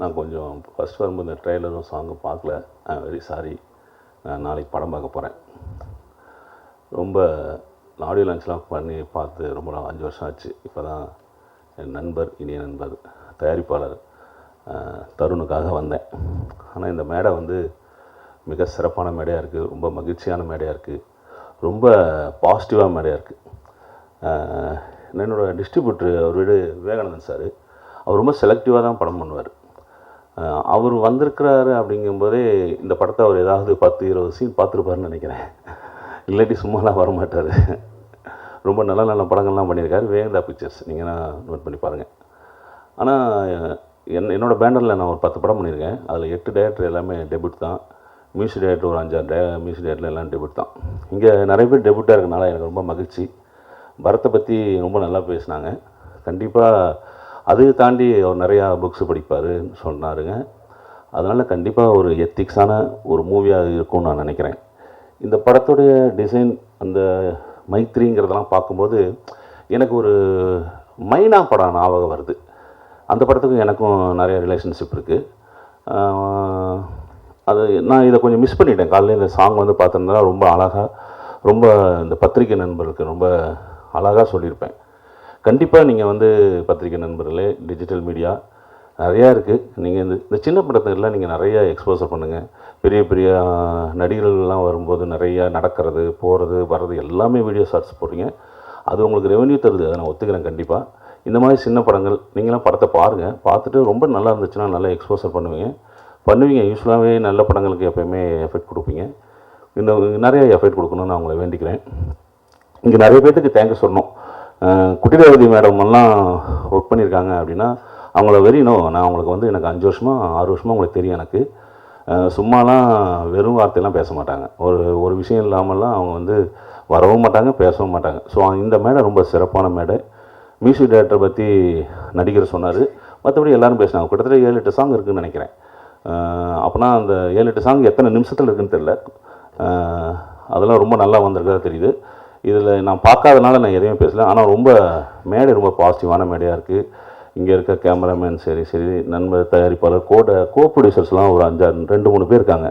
நான் கொஞ்சம் ஃபஸ்ட் வரும்போது இந்த ட்ரெய்லரும் சாங்கும் பார்க்கல. I am very sorry. நான் நாளைக்கு படம் பார்க்க போகிறேன். ரொம்ப ஆடியோ லான்ச்லாம் பண்ணி பார்த்து ரொம்ப 5 வருஷம் ஆச்சு. இப்போ தான் என் நண்பர், இனிய நண்பர், தயாரிப்பாளர் தருணுக்காக வந்தேன். ஆனால் இந்த மேடை வந்து மிக சிறப்பான மேடையாக இருக்குது, ரொம்ப மகிழ்ச்சியான மேடையாக இருக்குது, ரொம்ப பாசிட்டிவாக மேடையாக இருக்குது. என்னோடய டிஸ்ட்ரிபியூட்ரு அவர் வீடு விவேகானந்தன் சார். அவர் ரொம்ப செலக்டிவாக தான் படம் பண்ணுவார். அவர் வந்திருக்கிறாரு அப்படிங்கும்போதே இந்த படத்தை அவர் ஏதாவது 10-20 சீன் பார்த்துருப்பாருன்னு நினைக்கிறேன். இல்லாட்டி சும்மாலாம் வரமாட்டார். ரொம்ப நல்ல நல்ல படங்கள்லாம் பண்ணியிருக்காரு. வேகந்தா பிக்சர்ஸ் நீங்கள் நோட் பண்ணி பாருங்கள். ஆனால் என்னோடய பேனரில் நான் ஒரு 10 படம் பண்ணியிருக்கேன். அதில் 8 டேரக்டர் எல்லாமே டெபியூட் தான். மியூசிக் டேரக்டர் ஒரு 5-6 மியூசிக் டேரக்டர் எல்லாம் டெபியூட் தான். இங்கே நிறைய பேர் டெபியூட்டாக இருக்கனால எனக்கு ரொம்ப மகிழ்ச்சி. பரத்தை பற்றி ரொம்ப நல்லா பேசினாங்க. கண்டிப்பாக அது தாண்டி அவர் நிறையா புக்ஸ் படிப்பாருன்னு சொன்னாருங்க. அதனால் கண்டிப்பாக ஒரு எத்திக்ஸான ஒரு மூவியாக இருக்கும்னு நான் நினைக்கிறேன். இந்த படத்துடைய டிசைன், அந்த மைத்ரிங்கிறதெல்லாம் பார்க்கும்போது எனக்கு ஒரு மைனா படம் ஞாபகம் வருது. அந்த படத்துக்கும் எனக்கும் நிறைய ரிலேஷன்ஷிப் இருக்குது. அது நான் இதை கொஞ்சம் மிஸ் பண்ணிட்டேன். காலையில் இந்த சாங் வந்து பார்த்துருந்தா ரொம்ப அழகாக, ரொம்ப இந்த பத்திரிகை நண்பர்களுக்கு ரொம்ப அழகாக சொல்லியிருப்பேன். கண்டிப்பாக நீங்கள் வந்து பத்திரிகை நண்பர்களே, டிஜிட்டல் மீடியா நிறையா இருக்குது. நீங்கள் இந்த சின்ன படத்துக்கெல்லாம் நீங்கள் நிறையா எக்ஸ்போசர் பண்ணுங்கள். பெரிய பெரிய நடிகர்கள்லாம் வரும்போது நிறையா நடக்கிறது, போகிறது, வர்றது எல்லாமே வீடியோ ஷார்ட்ஸ் போடுறீங்க. அது உங்களுக்கு ரெவென்யூ தருது, அதை நான் ஒத்துக்கிறேன். கண்டிப்பாக இந்த மாதிரி சின்ன படங்கள் நீங்களாம் படத்தை பாருங்கள். பார்த்துட்டு ரொம்ப நல்லா இருந்துச்சுன்னா நல்லா எக்ஸ்போசர் பண்ணுவீங்க. யூஸ்வலாகவே நல்ல படங்களுக்கு எப்போயுமே எஃபெக்ட் கொடுப்பீங்க. இன்னும் நிறைய எஃபெக்ட் கொடுக்கணும்னு நான் உங்களை வேண்டிக்கிறேன். இங்கே நிறைய பேர்த்துக்கு தேங்க்ஸ் சொல்லணும். குட்டிரேவதி மேடம் எல்லாம் ஒர்க் பண்ணியிருக்காங்க அப்படின்னா அவங்கள நான் அவங்களுக்கு வந்து எனக்கு 5 வருஷமாக 6 வருஷமாக உங்களுக்கு தெரியும். எனக்கு சும்மாலாம் வெறும் வார்த்தையெல்லாம் பேச மாட்டாங்க. ஒரு விஷயம் இல்லாமல்லாம் அவங்க வந்து வரவும் மாட்டாங்க, பேசவும் மாட்டாங்க. ஸோ இந்த மேடை ரொம்ப சிறப்பான மேடை. மியூசிக் டைரக்டரை பற்றி நடிகர் சொன்னார். மற்றபடி எல்லோரும் பேசினாங்க. கிட்டத்தட்ட 7-8 சாங் இருக்குதுன்னு நினைக்கிறேன். அப்போனா அந்த 7-8 சாங் எத்தனை நிமிஷத்தில் இருக்குதுன்னு தெரியல. அதெல்லாம் ரொம்ப நல்லா வந்திருக்கா தெரியுது. இதில் நான் பார்க்காதனால நான் எதையும் பேசலை. ஆனால் ரொம்ப மேடை ரொம்ப பாசிட்டிவான மேடையாக இருக்குது. இங்கே இருக்க கேமராமேன் சரி நண்பர், தயாரிப்பாளர், கோ ப்ரொடியூசர்ஸ்லாம் ஒரு 2-3 பேர் இருக்காங்க.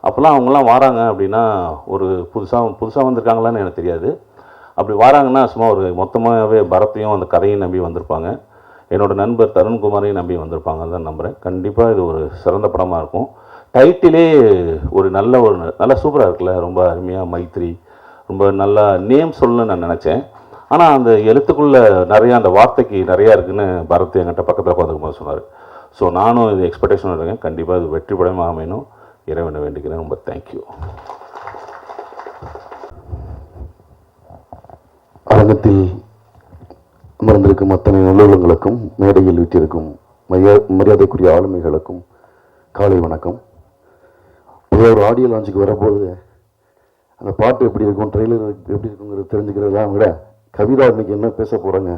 அப்போல்லாம் அவங்களாம் வராங்க அப்படின்னா ஒரு புதுசாக வந்திருக்காங்களான்னு எனக்கு தெரியாது. அப்படி வராங்கன்னா சும்மா ஒரு மொத்தமாகவே பரத்தையும் அந்த கதையும் நம்பி வந்திருப்பாங்க. என்னோடய நண்பர் தருண்குமாரையும் நம்பி வந்திருப்பாங்கன்னு தான் நம்புகிறேன். கண்டிப்பாக இது ஒரு சிறந்த படமாக இருக்கும். டைட்டிலே ஒரு நல்ல சூப்பராக இருக்குல்ல, ரொம்ப அருமையாக மைத்ரி, ரொம்ப நல்லா நேம் சொல்லணும்னு நான் நினச்சேன். ஆனால் அந்த எழுத்துக்குள்ளே நிறையா அந்த வார்த்தைக்கு நிறையா இருக்குதுன்னு பரத் என்கிட்ட பக்கத்தில் உட்காந்துக்கும் போது சொன்னார். ஸோ நானும் இது எக்ஸ்பெக்டேஷன் இருக்கேன். கண்டிப்பாக இது வெற்றி படமாக அமையணும், இறைவனை வேண்டிக்கிறேன். ரொம்ப தேங்க்யூ. அரங்கத்தில் அமர்ந்திருக்கும் அத்தனை நல்லுள்ளங்களுக்கும், மேடையில் வீட்டிருக்கும் மரியாதைக்குரிய ஆளுமைகளுக்கும் காலை வணக்கம். ஒரு ஆடியோ லான்ச்சுக்கு வரப்போது அந்த பாட்டு எப்படி இருக்கும், ட்ரெய்லர் எப்படி இருக்குங்கிறது தெரிஞ்சுக்கிறதெல்லாம் விட கவிதா இன்னைக்கு என்ன பேச போகிறாங்க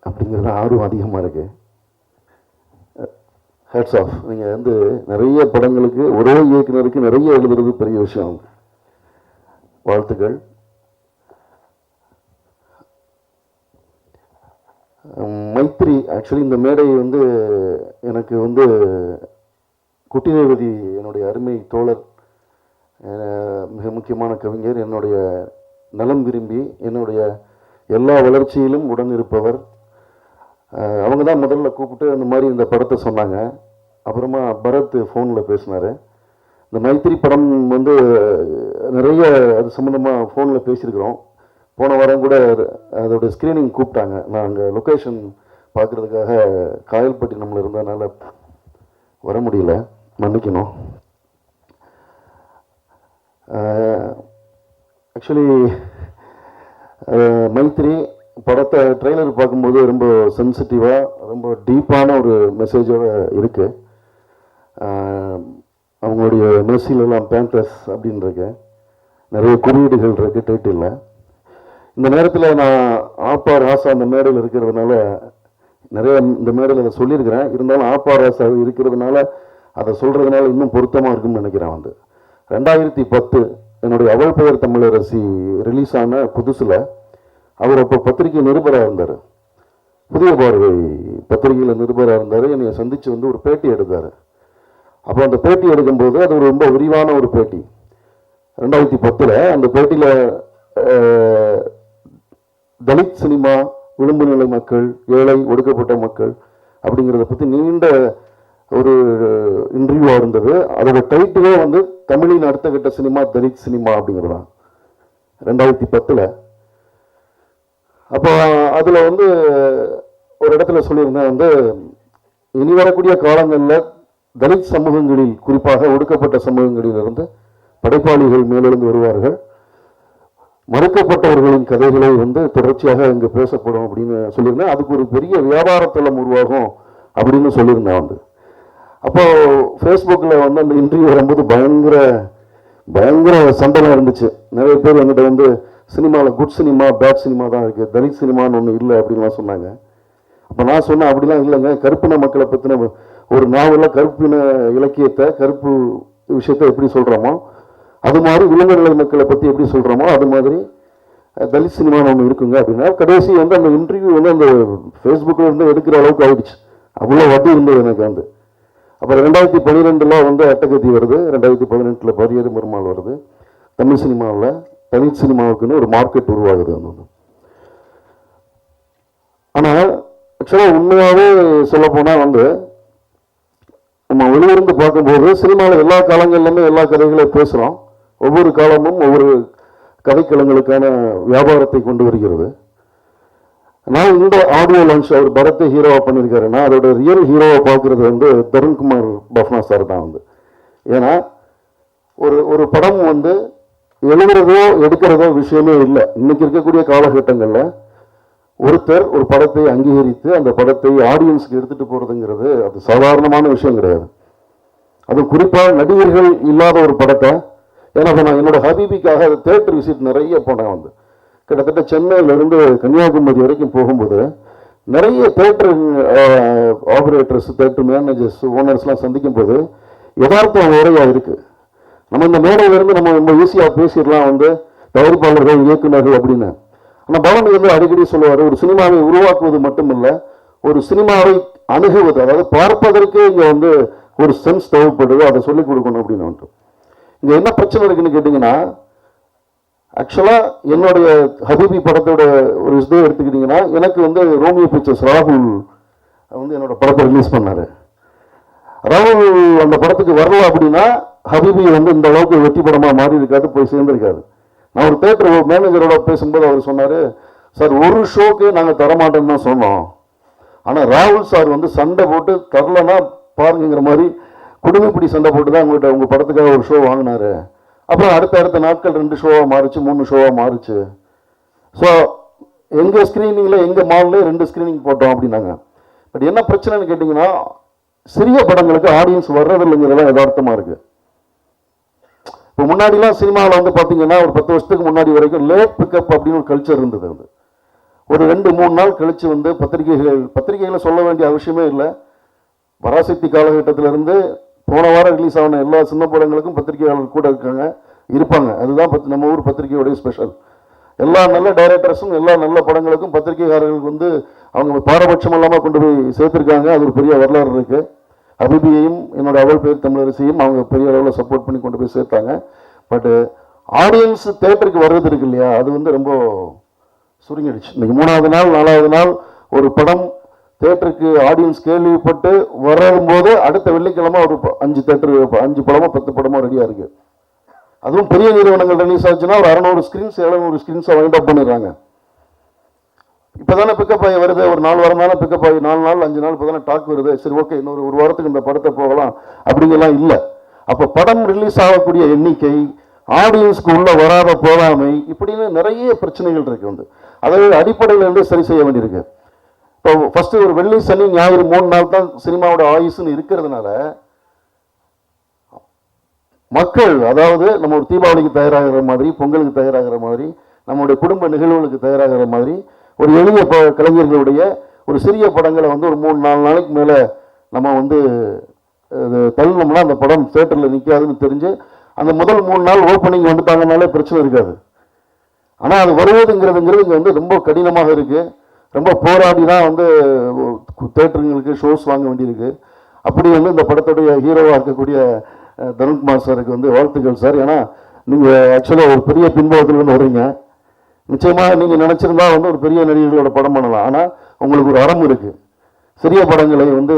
அப்படிங்கிறது ஆர்வம் அதிகமாக இருக்குது. Hats off. நீங்கள் வந்து நிறைய படங்களுக்கு ஒரே இயக்குனருக்கு நிறைய எழுதுறது பெரிய விஷயம். வாழ்த்துக்கள். மைத்ரி ஆக்சுவலி இந்த மேடை வந்து எனக்கு வந்து குட்டிரேவதி என்னுடைய அருமை தோழர், மிக முக்கியமான கவிஞர், என்னுடைய நலம் விரும்பி என்னுடைய எல்லா வளர்ச்சியிலும் உடன் இருப்பவர். அவங்க தான் முதல்ல கூப்பிட்டு அந்த மாதிரி இந்த படத்தை சொன்னாங்க. அப்புறமா பரத் ஃபோனில் பேசினார். இந்த மைத்ரி படம் வந்து நிறைய அது சம்மந்தமாக ஃபோனில் பேசியிருக்கிறோம். போன வாரம் கூட அதோட ஸ்க்ரீனிங் கூப்பிட்டாங்க. நான் அங்கே லொக்கேஷன் பார்க்குறதுக்காக காயல்பட்டினம்ல இருந்ததுனால வர முடியல, மன்னிக்கணும். ஆக்சுவலி மைத்ரி படத்தை ட்ரெய்லர் பார்க்கும்போது ரொம்ப சென்சிட்டிவாக, ரொம்ப டீப்பான ஒரு மெசேஜோடு இருக்குது. அவங்களுடைய மெர்சிலெல்லாம் பேந்தர்ஸ் அப்படின்னு இருக்கு. நிறைய குறியீடுகள் இருக்கு டைட்டிலில். இந்த நேரத்தில் நான் ஆப்பா ராசா அந்த மேடையில் இருக்கிறதுனால நிறைய இந்த மேடையில் அதை சொல்லியிருக்கிறேன். இருந்தாலும் ஆப்பா ராசா இருக்கிறதுனால அதை சொல்கிறதுனால இன்னும் பொருத்தமாக இருக்குன்னு நினைக்கிறேன். 2010 என்னுடைய அவள் பெயர் தமிழரசி ரிலீஸ் ஆன புதுசில் அவர் அப்போ பத்திரிகை நிருபராக இருந்தார். புதிய பார்வை பத்திரிகையில் நிருபராக இருந்தார். என்னை சந்தித்து ஒரு பேட்டி எடுத்தார். அப்போ அந்த பேட்டி எடுக்கும்போது அது ரொம்ப விரிவான ஒரு பேட்டி. 2010 அந்த பேட்டியில் தலித் சினிமா, விளிம்பு நிலை மக்கள், ஏழை ஒடுக்கப்பட்ட மக்கள் அப்படிங்கிறத பற்றி நீண்ட ஒரு இன்டர்வியூவாக இருந்தது. அதோட டைட்டிலே தமிழின் அடுத்த கட்ட சினிமா தலித் சினிமா அப்படிங்கிறதா 2010. அப்போ அதில் ஒரு இடத்துல சொல்லியிருந்தேன், இனி வரக்கூடிய காலங்களில் தலித் சமூகங்களில், குறிப்பாக ஒடுக்கப்பட்ட சமூகங்களிலிருந்து படைப்பாளிகள் மேலெழுந்து வருவார்கள். மறுக்கப்பட்டவர்களின் கதைகளை தொடர்ச்சியாக இங்கு பேசப்படும் அப்படின்னு சொல்லியிருந்தேன். அதுக்கு ஒரு பெரிய வியாபாரத்தளம் உருவாகும் அப்படின்னு சொல்லியிருந்தேன். அப்போ ஃபேஸ்புக்கில் அந்த இன்டர்வியூ வரும்போது பயங்கர சண்டைலாம் இருந்துச்சு. நிறைய பேர் என்கிட்ட சினிமாவில் குட் சினிமா, பேட் சினிமா தான் இருக்குது, தலித் சினிமான்னு ஒன்று இல்லை அப்படின்லாம் சொன்னாங்க. அப்போ நான் சொன்னேன், அப்படிலாம் இல்லைங்க, கருப்பின மக்களை பற்றின ஒரு நாவலில் கருப்பின இலக்கியத்தை, கருப்பு விஷயத்தை எப்படி சொல்கிறோமோ அது மாதிரி விளிம்பு நிலை மக்களை பற்றி எப்படி சொல்கிறோமோ அது மாதிரி தலித் சினிமான்னு ஒன்று இருக்குங்க அப்படின்னா, கடைசி அந்த இன்டர்வியூ அந்த ஃபேஸ்புக்கில் எடுக்கிற அளவுக்கு ஆயிடுச்சு. அவ்வளோ வட்டி இருந்தது எனக்கு. அப்புறம் 2012 அட்டகத்தி வருது, 2018 பரியது பெருமாள் வருது. தமிழ் சினிமாவில் தலித் சினிமாவுக்குன்னு ஒரு மார்க்கெட் உருவாகுது. ஆனால் ஆக்சுவலாக உண்மையாகவே சொல்லப்போனால் நம்ம வெளியிருந்து பார்க்கும்போது சினிமாவில் எல்லா காலங்கள்லையுமே எல்லா கதைகளையும் பேசுகிறோம். ஒவ்வொரு காலமும் ஒவ்வொரு கதைக்களங்களுக்கான வியாபாரத்தை கொண்டு வருகிறது. நான் இந்த ஆடியோ லான்ச் அவர் பரத்தை ஹீரோவாக பண்ணியிருக்காருன்னா அதோட ரியல் ஹீரோவை பார்க்குறது தருண்குமார் பஃப்னா சார் தான். ஏன்னா ஒரு படம் எழுதுறதோ எடுக்கிறதோ விஷயமே இல்லை. இன்னைக்கு இருக்கக்கூடிய காலகட்டங்களில் ஒருத்தர் ஒரு படத்தை அங்கீகரித்து அந்த படத்தை ஆடியன்ஸுக்கு எடுத்துகிட்டு போகிறதுங்கிறது அது சாதாரணமான விஷயம் கிடையாது. அது குறிப்பாக நடிகர்கள் இல்லாத ஒரு படத்தை, ஏன்னா நான் என்னோட ஹபீபிக்காக அது தேட்டர் விசிட் நிறைய போனேன். கிட்டத்தட்ட சென்னையிலேருந்து கன்னியாகுமரி வரைக்கும் போகும்போது நிறைய தேட்டர் ஆப்ரேட்டர்ஸ், தேட்டர் மேனேஜர்ஸ், ஓனர்ஸ்லாம் சந்திக்கும் போது யதார்த்தம் உரையாக இருக்குது. நம்ம இந்த மேடையிலேருந்து நம்ம ரொம்ப ஈஸியாக பேசிடலாம் தயாரிப்பாளர்கள், இயக்குநர்கள் அப்படின்னு. ஆனால் பவன் அடிக்கடி சொல்லுவார், ஒரு சினிமாவை உருவாக்குவது மட்டுமில்லை, ஒரு சினிமாவை அணுகுவது, அதாவது பார்ப்பதற்கே இங்கே ஒரு சென்ஸ் தேவைப்படுது, அதை சொல்லிக் கொடுக்கணும் அப்படின்னு. இங்கே என்ன பிரச்சனை இருக்குன்னு கேட்டிங்கன்னா, ஆக்சுவலாக என்னுடைய ஹபீபி படத்தோட ஒரு இதை எடுத்துக்கிட்டிங்கன்னா, எனக்கு ரோமியோ பிக்சர்ஸ் ராகுல் என்னோட படத்தை ரிலீஸ் பண்ணார். ராகுல் அந்த படத்துக்கு வரல அப்படின்னா ஹபீபி இந்த அளவுக்கு வெற்றி படமாக மாறி இருக்காது, போய் சேர்ந்துருக்காது. நான் ஒரு தேட்டர் மேனேஜரோட பேசும்போது அவர் சொன்னார், சார் ஒரு ஷோக்கு நாங்கள் தரமாட்டோன்னு தான் சொன்னோம், ஆனால் ராகுல் சார் சண்டை போட்டு தரலன்னா பாருங்கிற மாதிரி குடும்பப்படி சண்டை போட்டு தான் உங்கள் படத்துக்காக ஒரு ஷோ வாங்கினாரு. அப்புறம் அடுத்த நாட்கள் 2 ஷோவாக மாறிச்சு, 3 ஷோவாக மாறிச்சு. ஸோ எங்கள் ஸ்க்ரீனிங்கில் எங்கள் மால்லே 2 ஸ்க்ரீனிங் போட்டோம் அப்படின்னாங்க. பட் என்ன பிரச்சனைன்னு கேட்டிங்கன்னா, சிறிய படங்களுக்கு ஆடியன்ஸ் வர்றதில்லைங்கிறதெல்லாம் யதார்த்தமாக இருக்குது. இப்போ முன்னாடிலாம் சினிமாவில் பார்த்தீங்கன்னா ஒரு 10 வருஷத்துக்கு முன்னாடி வரைக்கும் லேட் பிக்கப் அப்படின்னு ஒரு கல்ச்சர் இருந்தது. ஒரு 2-3 நாள் கழித்து பத்திரிகைகளை சொல்ல வேண்டிய அவசியமே இல்லை. பராசக்தி காலகட்டத்திலேருந்து போன வாரம் ரிலீஸ் ஆன எல்லா சின்ன படங்களுக்கும் பத்திரிகையாளர்கள் கூட இருப்பாங்க. அதுதான் நம்ம ஊர் பத்திரிகையோடைய ஸ்பெஷல். எல்லா நல்ல டைரக்டர்ஸும் எல்லா நல்ல படங்களுக்கும் பத்திரிகைக்காரர்களுக்கு அவங்க பாரபட்சம் இல்லாமல் கொண்டு போய் சேர்த்துருக்காங்க. அது ஒரு பெரிய வரலாறு இருக்குது. ஹபீபியையும் என்னோட அவள் பெயர் தமிழரசியும் அவங்க பெரிய அளவில் சப்போர்ட் பண்ணி கொண்டு போய் சேர்த்தாங்க. பட்டு ஆடியன்ஸ் தேட்டருக்கு வர்றது இருக்கு இல்லையா, அது ரொம்ப சுருங்கிடுச்சு. இன்னைக்கு 3வது நாள் 4வது நாள் ஒரு படம் தேட்டருக்கு ஆடியன்ஸ் கேள்விப்பட்டு வரும்போது அடுத்த வெள்ளிக்கிழமை ஒரு 5 தேட்டர் 5 படமோ 10 படமோ ரெடியாக இருக்குது. அதுவும் பெரிய நிறுவனங்கள் ரிலீஸ் ஆச்சுன்னா ஒரு 600 ஸ்க்ரீன்ஸ் 700 ஸ்க்ரீன்ஸை வைண்ட் அப் பண்ணிடுறாங்க. இப்போ தானே பிக்கப் ஆகி வருது, ஒரு 4 வாரம் தானே பிக்கப் ஆகி 4 நாள் 5 நாள் இப்போ தானே டாக் வருது. சரி ஓகே, இன்னொரு 1 வாரத்துக்கு இந்த படத்தை போகலாம் அப்படிங்கலாம் இல்லை. அப்போ படம் ரிலீஸ் ஆகக்கூடிய எண்ணிக்கை, ஆடியன்ஸ்க்கு உள்ள வராத போகாமை, இப்படின்னு நிறைய பிரச்சனைகள் இருக்கு. அதாவது அடிப்படையில் சரி செய்ய வேண்டியிருக்கு. இப்போ ஃபர்ஸ்ட் ஒரு வெள்ளி சனி ஞாயிறு 3 நாள் தான் சினிமாவோட ஆயுசுன்னு இருக்கிறதுனால மக்கள், அதாவது நம்ம ஒரு தீபாவளிக்கு தயாராகிற மாதிரி, பொங்கலுக்கு தயாராகிற மாதிரி, நம்மளுடைய குடும்ப நிகழ்வுகளுக்கு தயாராகிற மாதிரி ஒரு எளிய கலைஞர்களுடைய ஒரு சிறிய படங்களை வந்து ஒரு 3-4 நாளைக்கு மேலே நம்ம வந்து தள்ளினோம்னா அந்த படம் தியேட்டரில் நிற்காதுன்னு தெரிஞ்சு அந்த முதல் 3 நாள் ஓப்பனிங் வந்துட்டாங்கனாலே பிரச்சனை இருக்காது. ஆனால் அது வருவதுங்கிறது இங்கே வந்து ரொம்ப கடினமாக இருக்குது. ரொம்ப போராடி தான் வந்து தேட்டருங்களுக்கு ஷோஸ் வாங்க வேண்டியிருக்கு. அப்படி வந்து இந்த படத்துடைய ஹீரோவாக இருக்கக்கூடிய தருண்குமார் சாருக்கு வந்து வாழ்த்துக்கள் சார். ஏன்னா நீங்கள் ஆக்சுவலாக ஒரு பெரிய பின்புலத்திலிருந்து வர்றீங்க. நிச்சயமாக நீங்கள் நினச்சிருந்தா வந்து ஒரு பெரிய நடிகர்களோட படம் பண்ணலாம். ஆனால் உங்களுக்கு ஒரு அறம் இருக்குது. சிறிய படங்களை வந்து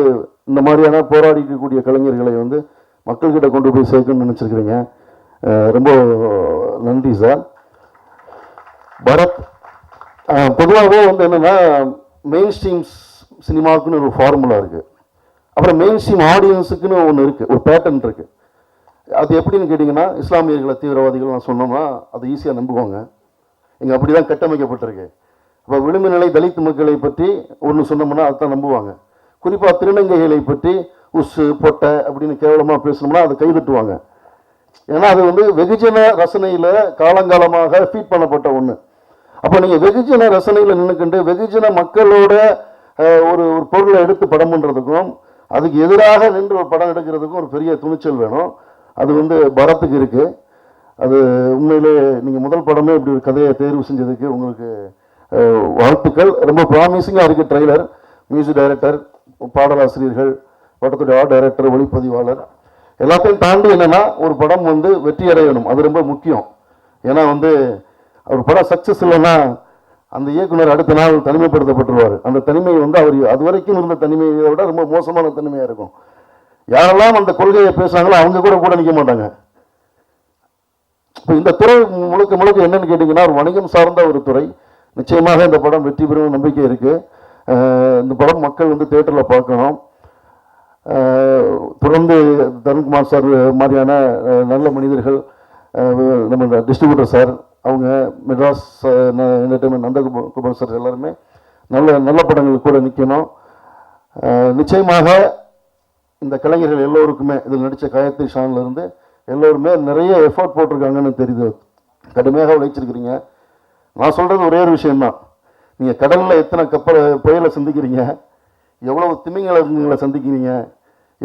இந்த மாதிரியான போராடிக்கக்கூடிய கலைஞர்களை வந்து மக்கள்கிட்ட கொண்டு போய் சேர்க்கணும்னு நினச்சிருக்கிறீங்க. ரொம்ப நன்றி சார். பரத், பொதுவாகவே வந்து என்னென்னா மெயின் ஸ்ட்ரீம் சினிமாவுக்குன்னு ஒரு ஃபார்முலா இருக்குது. அப்புறம் மெயின் ஸ்ட்ரீம் ஆடியன்ஸுக்குன்னு ஒன்று இருக்குது, ஒரு பேட்டர்ன் இருக்குது. அது எப்படின்னு கேட்டிங்கன்னா, இஸ்லாமியர்களை தீவிரவாதிகள் நான் சொன்னோம்னா அது ஈஸியாக நம்புவாங்க. இங்கே அப்படி தான் கட்டமைக்கப்பட்டிருக்கு. இப்போ விளிம்பு நிலை தலித் மக்களை பற்றி ஒன்று சொன்னோம்னா அதுதான் நம்புவாங்க. குறிப்பாக திருநங்கைகளை பற்றி உசு பொட்டை அப்படின்னு கேவலமாக பேசணும்னா அதை கைதட்டுவாங்க. ஏன்னா அது வந்து வெகுஜன ரசனையில் காலங்காலமாக ஃபீட் பண்ணப்பட்ட ஒன்று. அப்போ நீங்கள் வெகுஜன ரசனையில் நின்றுக்கிண்டு வெகுஜன மக்களோட ஒரு ஒரு பொருளை எடுத்து படம் பண்ணுறதுக்கும் அதுக்கு எதிராக நின்று ஒரு படம் எடுக்கிறதுக்கும் ஒரு பெரிய துணிச்சல் வேணும். அது வந்து பரத்துக்கு இருக்குது. அது உண்மையிலே நீங்கள் முதல் படமே இப்படி ஒரு கதையை தேர்வு செஞ்சதுக்கு உங்களுக்கு வாழ்த்துக்கள். ரொம்ப ப்ராமிசிங்காக இருக்குது ட்ரெய்லர். மியூசிக் டைரக்டர், பாடலாசிரியர்கள், படத்துடைய ஆர்ட் டைரக்டர், ஒளிப்பதிவாளர், எல்லாத்தையும் தாண்டி என்னென்னா ஒரு படம் வந்து வெற்றி அடையணும். அது ரொம்ப முக்கியம். ஏன்னா வந்து ஒரு படம் சக்ஸஸ் இல்லைன்னா அந்த இயக்குனர் அடுத்த நாள் தனிமைப்படுத்தப்பட்டுருவார். அந்த தனிமை வந்து அவர் அது வரைக்கும் இருந்த தனிமையை விட ரொம்ப மோசமான தனிமையாக இருக்கும். யாரெல்லாம் அந்த கொள்கையை பேசுகிறாங்களோ அவங்க கூட நிற்க மாட்டாங்க. இப்போ இந்த துறை முழுக்க முழுக்க என்னன்னு கேட்டிங்கன்னா ஒரு வணிகம் சார்ந்த ஒரு துறை. நிச்சயமாக இந்த படம் வெற்றி பெறும் நம்பிக்கை இருக்குது. இந்த படம் மக்கள் வந்து தியேட்டரில் பார்க்கணும். தொடர்ந்து தருண்குமார் சார் மாதிரியான நல்ல மனிதர்கள், நம்ம டிஸ்ட்ரிபியூட்டர் சார், அவங்க மெட்ராஸ் என்டர்டைன்மெண்ட் நந்தகுமார் சார் எல்லாருமே நல்ல நல்ல படங்கள் கூட நிற்கணும். நிச்சயமாக இந்த கலைஞர்கள் எல்லோருக்குமே இதில் நடித்த காயத்ரி ஷான்லேருந்து எல்லோருமே நிறைய எஃபர்ட் போட்டிருக்காங்கன்னு தெரியுது. கடுமையாக உழைச்சிருக்கிறீங்க. நான் சொல்கிறது ஒரே ஒரு விஷயம்தான். நீங்கள் கடலில் எத்தனை புயலை சந்திக்கிறீங்க, எவ்வளோ திமிங்கலங்களை சந்திக்கிறீங்க,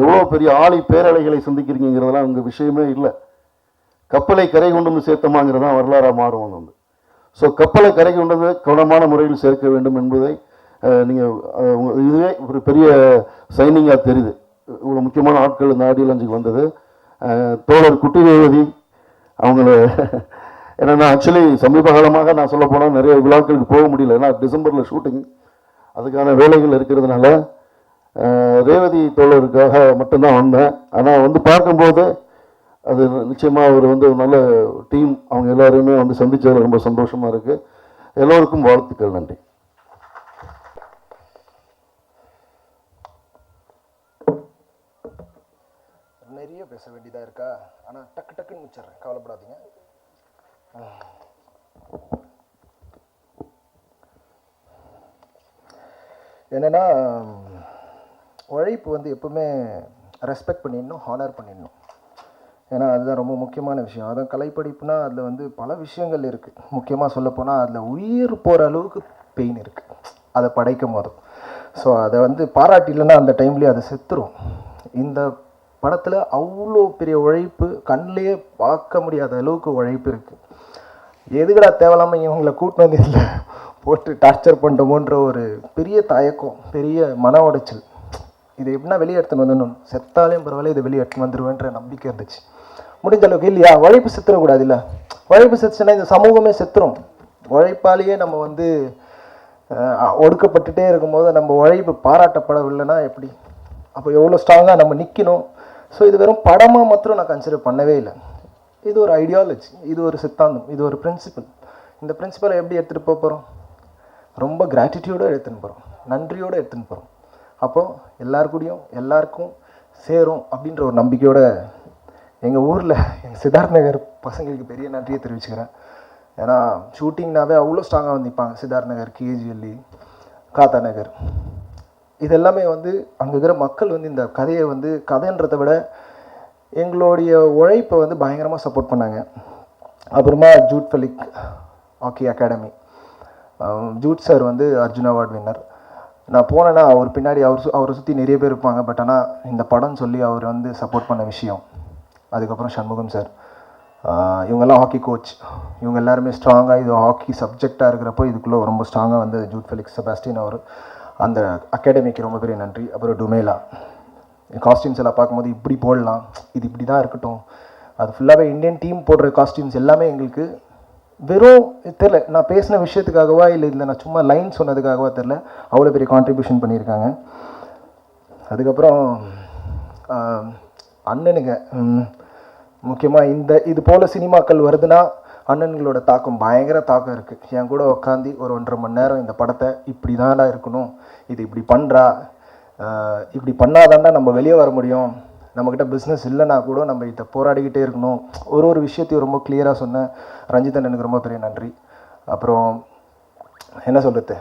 எவ்வளோ பெரிய ஆழி பேரலைகளை சந்திக்கிறீங்கிறதெல்லாம் உங்கள் விஷயமே இல்லை. கப்பலை கரை கொண்டு வந்து சேர்த்தமாங்கிறது தான் வரலாறாக மாறும் வந்து. ஸோ கப்பலை கரை கொண்டு வந்து கவனமான முறையில் சேர்க்க வேண்டும் என்பதை நீங்கள் இதுவே ஒரு பெரிய சைனிங்காக தெரியுது. இவ்வளோ முக்கியமான ஆட்கள் இந்த ஆடியோ லஞ்சுக்கு வந்தது. தோழர் குட்டி ரேவதி அவங்கள ஏன்னா ஆக்சுவலி சமீப காலமாக நான் சொல்ல போனால் நிறைய விழாக்களுக்கு போக முடியல. ஏன்னா டிசம்பரில் ஷூட்டிங், அதுக்கான வேலைகள் இருக்கிறதுனால ரேவதி தோழருக்காக மட்டும்தான் வந்தேன். ஆனால் வந்து பார்க்கும்போது அது நிச்சயமாக அவர் வந்து ஒரு நல்ல டீம், அவங்க எல்லாருமே வந்து சந்தித்ததில் ரொம்ப சந்தோஷமாக இருக்குது. எல்லோருக்கும் வாழ்த்துக்கள். நன்றி. நிறைய பேச வேண்டியதாக இருக்கா, ஆனால் டக்குன்னு முடிச்சிடுறேன், கவலைப்படாதீங்க. என்னென்னா உழைப்பு வந்து எப்பவுமே ரெஸ்பெக்ட் பண்ணிடணும், ஹானர் பண்ணிடணும். ஏன்னா அதுதான் ரொம்ப முக்கியமான விஷயம். அதுவும் கலைப்படிப்புனா அதில் வந்து பல விஷயங்கள் இருக்குது. முக்கியமாக சொல்லப்போனால் அதில் உயிர் போகிற அளவுக்கு பெயின் இருக்குது அதை படைக்கும் போதும். ஸோ அதை வந்து பாராட்டிலன்னா அந்த டைம்லேயே அதை செத்துரும். இந்த படத்தில் அவ்வளோ பெரிய உழைப்பு, கண்ணிலேயே பார்க்க முடியாத அளவுக்கு உழைப்பு இருக்குது. எதுக்கடா தேவையில்லாமல் இவங்களை கூட்டின்னு வந்து இதில் போட்டு டார்ச்சர் பண்ணிட்டோமோன்ற ஒரு பெரிய தயக்கம், பெரிய மன உடைச்சல். இதை எப்படின்னா வெளியே எடுத்துன்னு வந்துடணும், செத்தாலையும் பரவாயில்ல இதை வெளியே எடுத்துன்னு வந்துடுவேன்ற நம்பிக்கை இருந்துச்சு. முடிஞ்ச அளவுக்கு இல்லையா, உழைப்பு செத்துடக்கூடாது. இல்லை, உழைப்பு செத்துச்சுன்னா இந்த சமூகமே செத்துரும். உழைப்பாலேயே நம்ம வந்து ஒடுக்கப்பட்டுட்டே இருக்கும்போது நம்ம உழைப்பு பாராட்டப்படவில்லைன்னா எப்படி? அப்போ எவ்வளோ ஸ்ட்ராங்காக நம்ம நிற்கணும். ஸோ இது வெறும் படமாக மாத்திரம் நான் கன்சிடர் பண்ணவே இல்லை. இது ஒரு ஐடியாலஜி, இது ஒரு சித்தாந்தம், இது ஒரு பிரின்சிபல். இந்த பிரின்சிபலை எப்படி எடுத்துகிட்டு போகிறோம்? ரொம்ப கிராட்டிடியூடோடு எடுத்துன்னு போகிறோம், நன்றியோடு எடுத்துன்னு போகிறோம். அப்போது எல்லாருக்கூடையும் எல்லாருக்கும் சேரும் அப்படின்ற ஒரு நம்பிக்கையோடு எங்கள் ஊரில் எங்கள் சித்தார்த் நகர் பசங்களுக்கு பெரிய நன்றியை தெரிவிச்சுக்கிறேன். ஏன்னா ஷூட்டிங்னாவே அவ்வளோ ஸ்ட்ராங்காக வந்து நிற்பாங்க. சித்தார்த் நகர், கேஜிஎல்இ, காத்தா நகர், இது எல்லாமே வந்து அங்கே இருக்கிற மக்கள் வந்து இந்த கதையை வந்து கதைன்றதை விட எங்களுடைய உழைப்பை வந்து பயங்கரமாக சப்போர்ட் பண்ணாங்க. அப்புறமா Jude Felix hockey academy, Jude sir வந்து அர்ஜுன் அவார்ட் வின்னர். நான் போனேன்னா அவர் பின்னாடி அவரை சுற்றி நிறைய பேர் இருப்பாங்க. பட் ஆனால் இந்த படம் சொல்லி அவர் வந்து சப்போர்ட் பண்ண விஷயம். அதுக்கப்புறம் சண்முகம் சார், இவங்கெல்லாம் ஹாக்கி கோச், இவங்க எல்லாருமே ஸ்ட்ராங்காக இது ஹாக்கி சப்ஜெக்டாக இருக்கிறப்போ இதுக்குள்ளே ரொம்ப ஸ்ட்ராங்காக வந்து ஜூட் ஃபெலிக்ஸ் செபாஸ்டின் அவர் அந்த அகாடமிக்கு ரொம்ப பெரிய நன்றி. அப்புறம் டுமேலா, காஸ்டியூம்ஸ் எல்லாம் பார்க்கும்போது இப்படி போடலாம், இது இப்படி தான் இருக்கட்டும், அது ஃபுல்லாகவே இந்தியன் டீம் போடுற காஸ்டியூம்ஸ் எல்லாமே எங்களுக்கு வெறும் தெரில, நான் பேசின விஷயத்துக்காகவா இல்லை நான் சும்மா லைன் சொன்னதுக்காகவா தெரில, அவ்வளோ பெரிய கான்ட்ரிபியூஷன் பண்ணியிருக்காங்க. அதுக்கப்புறம் அண்ணனுங்க, முக்கியமாக இது போல் சினிமாக்கள் வருதுன்னா அண்ணன்களோட தாக்கம் பயங்கர தாக்கம் இருக்குது. என் கூட உட்காந்து ஒரு 1.5 மணி நேரம் இந்த படத்தை இப்படி தான்டா இருக்கணும், இது இப்படி பண்ணுறா, இப்படி பண்ணாதாண்டா நம்ம வெளியே வர முடியும், நம்மக்கிட்ட பிஸ்னஸ் இல்லைன்னா கூட நம்ம இதை போராடிக்கிட்டே இருக்கணும், ஒரு விஷயத்தையும் ரொம்ப கிளியராக சொன்னேன். ரஞ்சித் அண்ணனுக்கு ரொம்ப பெரிய நன்றி. அப்புறம் என்ன சொல்கிறது,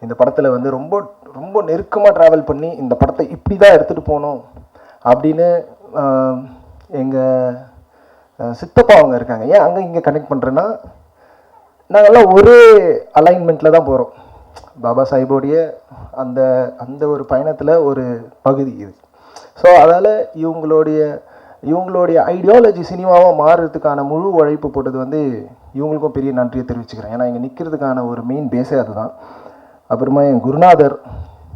இந்த படத்தில் வந்து ரொம்ப ரொம்ப நெருக்கமாக ட்ராவல் பண்ணி இந்த படத்தை இப்படி தான் எடுத்துகிட்டு போகணும் அப்படின்னு எங்கள் சித்தப்பா அவங்க இருக்காங்க. ஏன் அங்கே இங்கே கனெக்ட் பண்ணுறேன்னா, நாங்கள்லாம் ஒரே அலைன்மெண்ட்டில் தான் போகிறோம். பாபா சாஹிபோடைய அந்த அந்த ஒரு பயணத்தில் ஒரு பகுதி இது. ஸோ அதால் இவங்களுடைய ஐடியாலஜி சினிமாவாக மாறுறதுக்கான முழு உழைப்பு போட்டது வந்து இவங்களுக்கும் பெரிய நன்றியை தெரிவிச்சுக்கிறேன். ஏன்னா இங்கே நிற்கிறதுக்கான ஒரு மெயின் பேஸே அதுதான். அப்புறமா என் குருநாதர்,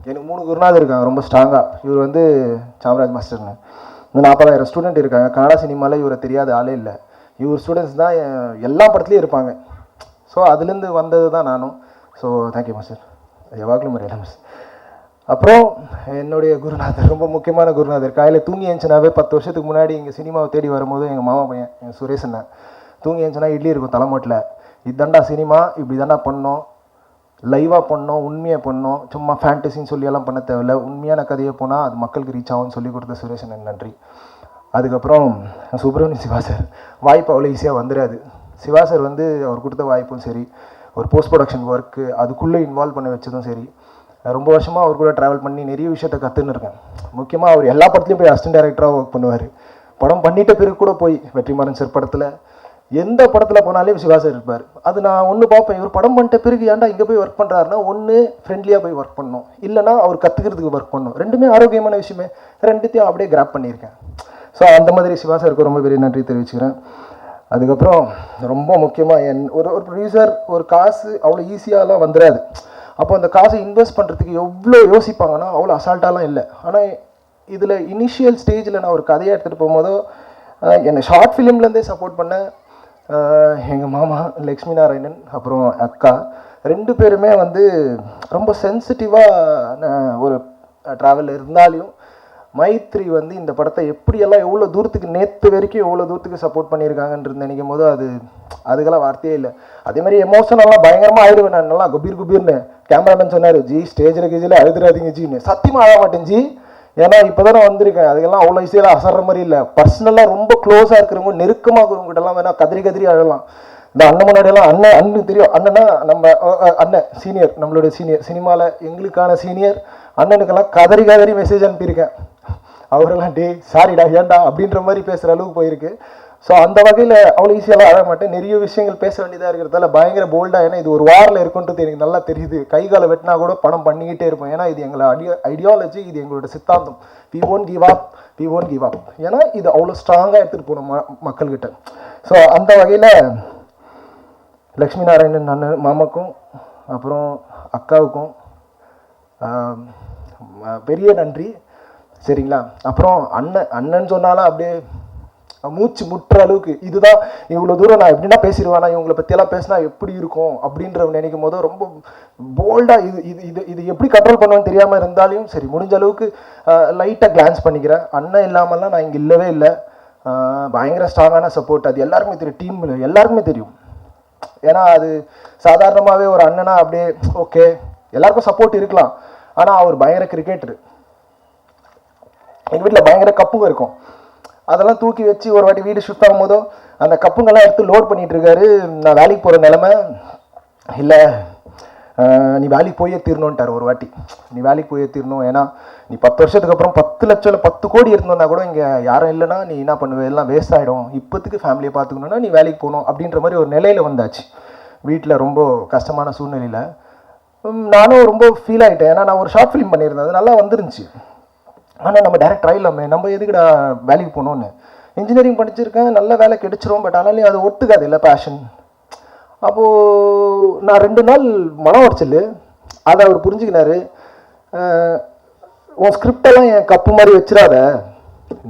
எனக்கு 3 குருநாதர் இருக்காங்க ரொம்ப ஸ்ட்ராங்காக. இவர் வந்து சாம்ராஜ் மாஸ்டர்னு, இந்த 40,000 ஸ்டூடெண்ட் இருக்காங்க. கன்னடா சினிமாவில் இவரை தெரியாத ஆளே இல்லை. இவர் ஸ்டூடெண்ட்ஸ் தான் எல்லா படத்துலையும் இருப்பாங்க. ஸோ அதுலேருந்து வந்தது தான் நானும். ஸோ தேங்க்யூ மாஸ்டர், எவாக்களும் முறையில் மாஸ்டர். அப்புறம் என்னுடைய குருநாதர், ரொம்ப முக்கியமான குருநாதர், காலையில் தூங்கி எழுந்துச்சுனாவே 10 வருஷத்துக்கு முன்னாடி இங்கே சினிமாவை தேடி வரும்போது எங்கள் மாமா பையன் எங்கள் சுரேஷ் அண்ணன் தூங்கி எழுந்துச்சுனா இட்லி இருக்கும் தலைமாட்டில், இதுதாண்டா சினிமா, இப்படி தாண்டா பண்ணோம், லைவாக பண்ணோம், உண்மையாக பண்ணோம், சும்மா ஃபேண்டசின்னு சொல்லியெல்லாம் பண்ண தேவையில்லை, உண்மையான கதையை போனால் அது மக்களுக்கு ரீச் ஆகும்னு சொல்லி கொடுத்த சுரேஷ் அண்ணன் நன்றி. அதுக்கப்புறம் சுப்ரமணியம் சிவா சார், வாய்ப்பு அவ்வளோ ஈஸியாக வந்துடாது. சிவா சார் வந்து அவர் கொடுத்த வாய்ப்பும் சரி, ஒரு போஸ்ட் ப்ரொடக்ஷன் ஒர்க்கு அதுக்குள்ளே இன்வால்வ் பண்ண வச்சதும் சரி, ரொம்ப வருஷமாக அவர் கூட ட்ராவல் பண்ணி நிறைய விஷயத்தை கற்றுன்னு இருக்கேன். முக்கியமாக அவர் எல்லா படத்துலையும் போய் அசிஸ்டன்ட் டைரக்டராக ஒர்க் பண்ணுவார். படம் பண்ணிட்ட பிறகு கூட போய் வெற்றிமாறன் சார் படத்தில் எந்த படத்தில் போனாலே சிவா சார் இருப்பார். அது நான் ஒன்று பார்ப்பேன், இவர் படம் பண்ணிட்ட பிறகு ஏன்டா இங்கே போய் ஒர்க் பண்ணுறாருன்னா, ஒன்று ஃப்ரெண்ட்லியாக போய் ஒர்க் பண்ணணும், இல்லைனா அவர் கற்றுக்கிறதுக்கு ஒர்க் பண்ணணும். ரெண்டுமே ஆரோக்கியமான விஷயமே, ரெண்டுத்தையும் அப்படியே கிராப் பண்ணியிருக்கேன். ஸோ அந்த மாதிரி சிவா சாருக்கு ரொம்ப பெரிய நன்றி தெரிவிச்சுக்கிறேன். அதுக்கப்புறம் ரொம்ப முக்கியமாக ஒரு ப்ரொடியூசர் ஒரு காசு அவ்வளோ ஈஸியாகலாம் வந்துடாது. அப்போ அந்த காசை இன்வெஸ்ட் பண்ணுறதுக்கு எவ்வளோ யோசிப்பாங்கன்னா அவ்வளோ அசால்ட்டாலாம் இல்லை. ஆனால் இதில் இனிஷியல் ஸ்டேஜில் நான் ஒரு கதையை எடுத்துகிட்டு போகும்போதோ என்னை ஷார்ட் ஃபிலிம்லேருந்தே சப்போர்ட் பண்ண எங்கள் மாமா லக்ஷ்மி நாராயணன், அப்புறம் அக்கா, 2 பேருமே வந்து ரொம்ப சென்சிட்டிவாக ஒரு ட்ராவல் இருந்தாலையும் மைத்ரி வந்து இந்த படத்தை எப்படியெல்லாம் எவ்வளோ தூரத்துக்கு நேற்று வரைக்கும் எவ்வளோ தூரத்துக்கு சப்போர்ட் பண்ணியிருக்காங்கன்றது நினைக்கும் போது அதுக்கெல்லாம் வார்த்தையே இல்லை. அதே மாதிரி எமோஷனெல்லாம் பயங்கரமாக ஆயிடுவேன் நான், நல்லா குபீர்னு. கேமராமேன் சொன்னார், ஜி ஸ்டேஜில் கீஜில் அழுதுறாதீங்க ஜின்னு. சத்தியமாக ஆக மாட்டேன் ஜி, ஏன்னா இப்போ தான் நான் வந்திருக்கேன். அதுக்கெல்லாம் அவ்வளோ ஈஸியாக அசர்ற மாதிரி இல்லை. பர்சனலாக ரொம்ப க்ளோஸாக இருக்கிறவங்க, நெருக்கமாக இருக்கிறவங்ககிட்டலாம் வேணால் கதறி அழலாம். இந்த அண்ணன் முன்னாடியெல்லாம் அண்ணன் தெரியும், அண்ணனா நம்ம அண்ணன் சீனியர், நம்மளுடைய சீனியர், சினிமாவில் எங்களுக்கான சீனியர். அண்ணனுக்கெல்லாம் கதறி மெசேஜ் அனுப்பியிருக்கேன். அவரெல்லாம் டே சாரிடா ஏண்டா அப்படின்ற மாதிரி பேசுகிற அளவுக்கு போயிருக்கு. ஸோ அந்த வகையில் அவ்வளோ ஈஸியெல்லாம் அழ மாட்டேன். நிறைய விஷயங்கள் பேச வேண்டியதாக இருக்கிறதால பயங்கர போல்டாக, ஏன்னா இது ஒரு வாரில் இருக்குன்றது எனக்கு நல்லா தெரியுது. கை காலை வெட்டினா கூட படம் பண்ணிக்கிட்டே இருப்போம். ஏன்னா இது எங்களை ஐடியாலஜி, இது எங்களோட சித்தாந்தம். We won't give up. ஏன்னா இது அவ்வளோ ஸ்ட்ராங்காக எடுத்துகிட்டு போகணும் மக்கள்கிட்ட. ஸோ அந்த வகையில் லக்ஷ்மி நாராயணன் அண்ணன் மாமாக்கும் அப்புறம் அக்காவுக்கும் பெரிய நன்றி. சரிங்களா? அப்புறம் அண்ணன் சொன்னாலும் அப்படியே மூச்சு முட்டுற அளவுக்கு, இதுதான் இவ்வளோ தூரம் நான் எப்படின்னா பேசிடுவேனா, இவங்களை பற்றியெல்லாம் பேசினா எப்படி இருக்கும் அப்படின்ற நினைக்கும் போது ரொம்ப போல்டாக இது எப்படி கண்ட்ரோல் பண்ணுவேன்னு தெரியாமல் இருந்தாலும் சரி, முடிஞ்ச அளவுக்கு லைட்டாக கிளான்ஸ் பண்ணிக்கிறேன். அண்ணன் இல்லாமல்லாம் நான் இங்கே இல்லவே இல்லை. பயங்கர ஸ்ட்ராங்கான சப்போர்ட், அது எல்லாருக்குமே தெரியும், டீமில் எல்லாருக்குமே தெரியும். ஏன்னா அது சாதாரணமாகவே ஒரு அண்ணனா அப்படியே ஓகே எல்லாருக்கும் சப்போர்ட் இருக்கலாம். ஆனால் அவர் பயங்கர கிரிக்கெட்டரு. எங்கள் வீட்டில் பயங்கர கப்புங்க இருக்கும். அதெல்லாம் தூக்கி வச்சு ஒரு வாட்டி வீடு ஷிஃப்ட் ஆகும் போதோ அந்த கப்புங்கெல்லாம் எடுத்து லோட் பண்ணிகிட்டு இருக்காரு. நான் வேலைக்கு போகிற நிலமை இல்லை, நீ வேலைக்கு போயே தீரணுன்ட்டார் ஒரு வாட்டி. நீ வேலைக்கு போயே தீரணும், ஏன்னா நீ 10 வருஷத்துக்கு அப்புறம் 10 லட்சம் இல்லை 10 கோடி இருந்தோன்னா கூட இங்கே யாரும் இல்லைன்னா நீ என்ன பண்ணுவ, எல்லாம் வேஸ்ட் ஆகிடும், இப்போத்துக்கு ஃபேமிலியை பார்த்துக்கணுன்னா நீ வேலைக்கு போகணும் அப்படின்ற மாதிரி ஒரு நிலையில் வந்தாச்சு. வீட்டில் ரொம்ப கஷ்டமான சூழ்நிலையில் நானும் ரொம்ப ஃபீல் ஆகிட்டேன். ஏன்னா நான் ஒரு ஷார்ட் ஃபிலிம் பண்ணியிருந்தேன், அது நல்லா வந்துருந்துச்சு. ஆனால் நம்ம டேரக்டர் ஆகிடலாமே, நம்ம எதுக்குடா வேலைக்கு போகணுன்னு. இன்ஜினியரிங் படிச்சிருக்கேன், நல்ல வேலை கிடைச்சிரும், பட் ஆனாலும் அது ஒத்துக்காது இல்லை பேஷன். அப்போது நான் 2 நாள் மனம் உடைச்சல், அதை அவர் புரிஞ்சுக்கினாரு. உன் ஸ்கிரிப்டெல்லாம் என் கப்பு மாதிரி வச்சிடாத,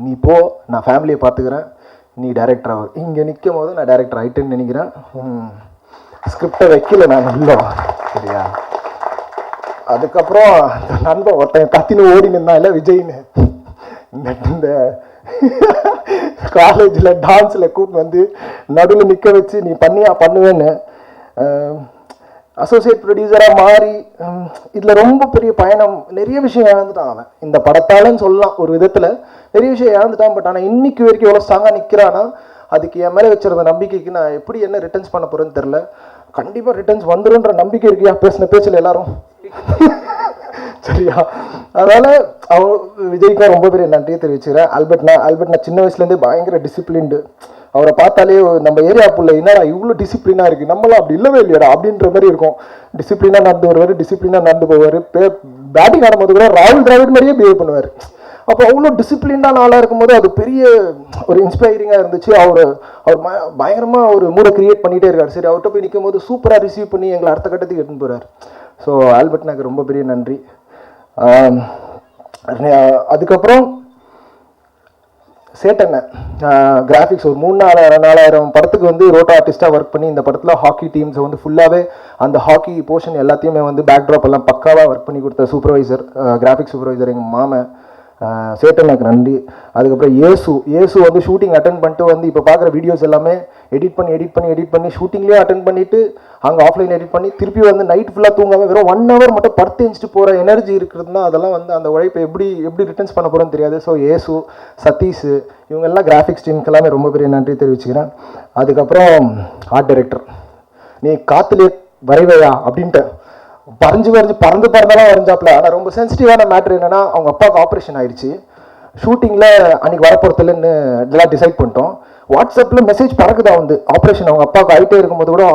நீ போ, நான் ஃபேமிலியை பார்த்துக்கிறேன், நீ டேரக்டர் ஆகும். இங்கே நிற்கும் போது நான் டேரக்டர் ஆகிட்டேன்னு நினைக்கிறேன். ஸ்கிரிப்டை வைக்கல நான் இல்லை, சரியா. அதுக்கப்புறம் நண்பன் ஒருத்தன் கத்தின்னு ஓடி நின்னா இல்லை விஜய்னு, இந்த காலேஜில் டான்ஸில் கூப்பிட்டு வந்து நடுவில் நிற்க வச்சு நீ பண்ணியா பண்ணுவேன்னு அசோசியேட் ப்ரொடியூசராக மாறி இதில் ரொம்ப பெரிய பயணம். நிறைய விஷயம் இழந்துட்டான் அவன் இந்த படத்தாலன்னு சொல்லலாம், ஒரு விதத்தில் நிறைய விஷயம் இழந்துட்டான். பட் ஆனால் இன்னைக்கு வரைக்கும் எவ்வளோ ஸ்ட்ராங்காக நிற்கிறான்னா அதுக்கு என் மேலே வச்சிருந்த நம்பிக்கைக்கு நான் எப்படி என்ன ரிட்டர்ன்ஸ் பண்ண போகிறேன்னு தெரில. கண்டிப்பாக ரிட்டர்ன்ஸ் வந்துடும்ன்ற நம்பிக்கை இருக்கியா பேசின பேச்சில் எல்லாரும், சரியா. அதனால் விஜய்க்கு ரொம்ப பெரிய நன்றியை தெரிவிச்சுக்கிறேன். ஆல்பர்ட் நான் சின்ன வயசுலேருந்தே பயங்கர டிசிப்ளின்டு. அவரை பார்த்தாலே நம்ம ஏரியா புள்ள என்னடா இவ்வளோ டிசிப்ளினாக இருக்குது, நம்மளாம் அப்படி இல்லவே இல்லையாடா அப்படின்ற மாதிரி இருக்கும். டிசிப்ளினாக நடந்து வருவார், டிசிப்ளினாக நடந்து போவார். பேட்டிங் ஆடும்போது கூட ராகுல் டிராவிட் மாதிரியே பிஹேவ் பண்ணுவார். அப்போ அவ்வளோ டிசிப்ளின்டான ஆளாக இருக்கும்போது அது பெரிய ஒரு இன்ஸ்பைரிங்காக இருந்துச்சு. அவர் பயங்கரமாக ஒரு மூடை கிரியேட் பண்ணிகிட்டே இருக்கார். சரி, அவர்கிட்ட போய் நிற்கும் போது சூப்பராக ரிசீவ் பண்ணி எங்களை அடுத்த கட்டத்துக்கு எடுத்துன்னு போகிறார். ஸோ ஆல்பர்ட் எனக்கு ரொம்ப பெரிய நன்றி. அதுக்கப்புறம் சேட்டண்ண கிராஃபிக்ஸ் ஒரு 3,000-4,000 படத்துக்கு வந்து ரோட்டோ ஆர்டிஸ்டாக ஒர்க் பண்ணி இந்த படத்தில் ஹாக்கி டீம்ஸை வந்து ஃபுல்லாகவே அந்த ஹாக்கி போர்ஷன் எல்லாத்தையுமே வந்து பேக்ட்ராப் எல்லாம் பக்காவாக ஒர்க் பண்ணி கொடுத்த சூப்பர்வைசர், கிராஃபிக்ஸ் சூப்பர்வைசர் எங்கள் மாமன் சேட்டனுக்கு நன்றி. அதுக்கப்புறம் ஏசு வந்து ஷூட்டிங் அட்டன் பண்ணிட்டு வந்து இப்போ பார்க்குற வீடியோஸ் எல்லாமே எடிட் பண்ணி ஷூட்டிங்லேயே அட்டன் பண்ணிவிட்டு அங்கே ஆஃப்லைன் எடிட் பண்ணி திருப்பி வந்து நைட் ஃபுல்லாக தூங்காமல் வெறும் 1 hour மட்டும் படுத்து எழுந்துட்டு போகிற எனர்ஜி இருக்கிறதுனா அதெல்லாம் வந்து அந்த உழைப்பை எப்படி ரிட்டர்ன்ஸ் பண்ண போகிறோன்னு தெரியாது. ஸோ ஏசு, சதீஷ் இவங்கெல்லாம் கிராஃபிக்ஸ் டீமுக்கு எல்லாமே ரொம்ப பெரிய நன்றி தெரிவிச்சுக்கிறேன். அதுக்கப்புறம் ஆர்ட் டைரக்டர், நீ காற்றுலேயே வரைவையா அப்படின்ட்டு பறந்தாலும் வரைஞ்சாப்ல. ஆனால் ரொம்ப சென்சிட்டிவான மேட்ரு என்னென்னா அவங்க அப்பாவுக்கு ஆப்ரேஷன் ஆயிடுச்சு. ஷூட்டிங்கில் அன்றைக்கி வரப்போகிறதுலன்னு இதெல்லாம் டிசைட் பண்ணிட்டோம். வாட்ஸ்அப்பில் மெசேஜ் பறக்குதா வந்து ஆப்ரேஷன் அவங்க அப்பாவுக்கு ஆகிட்டே இருக்கும்போது கூட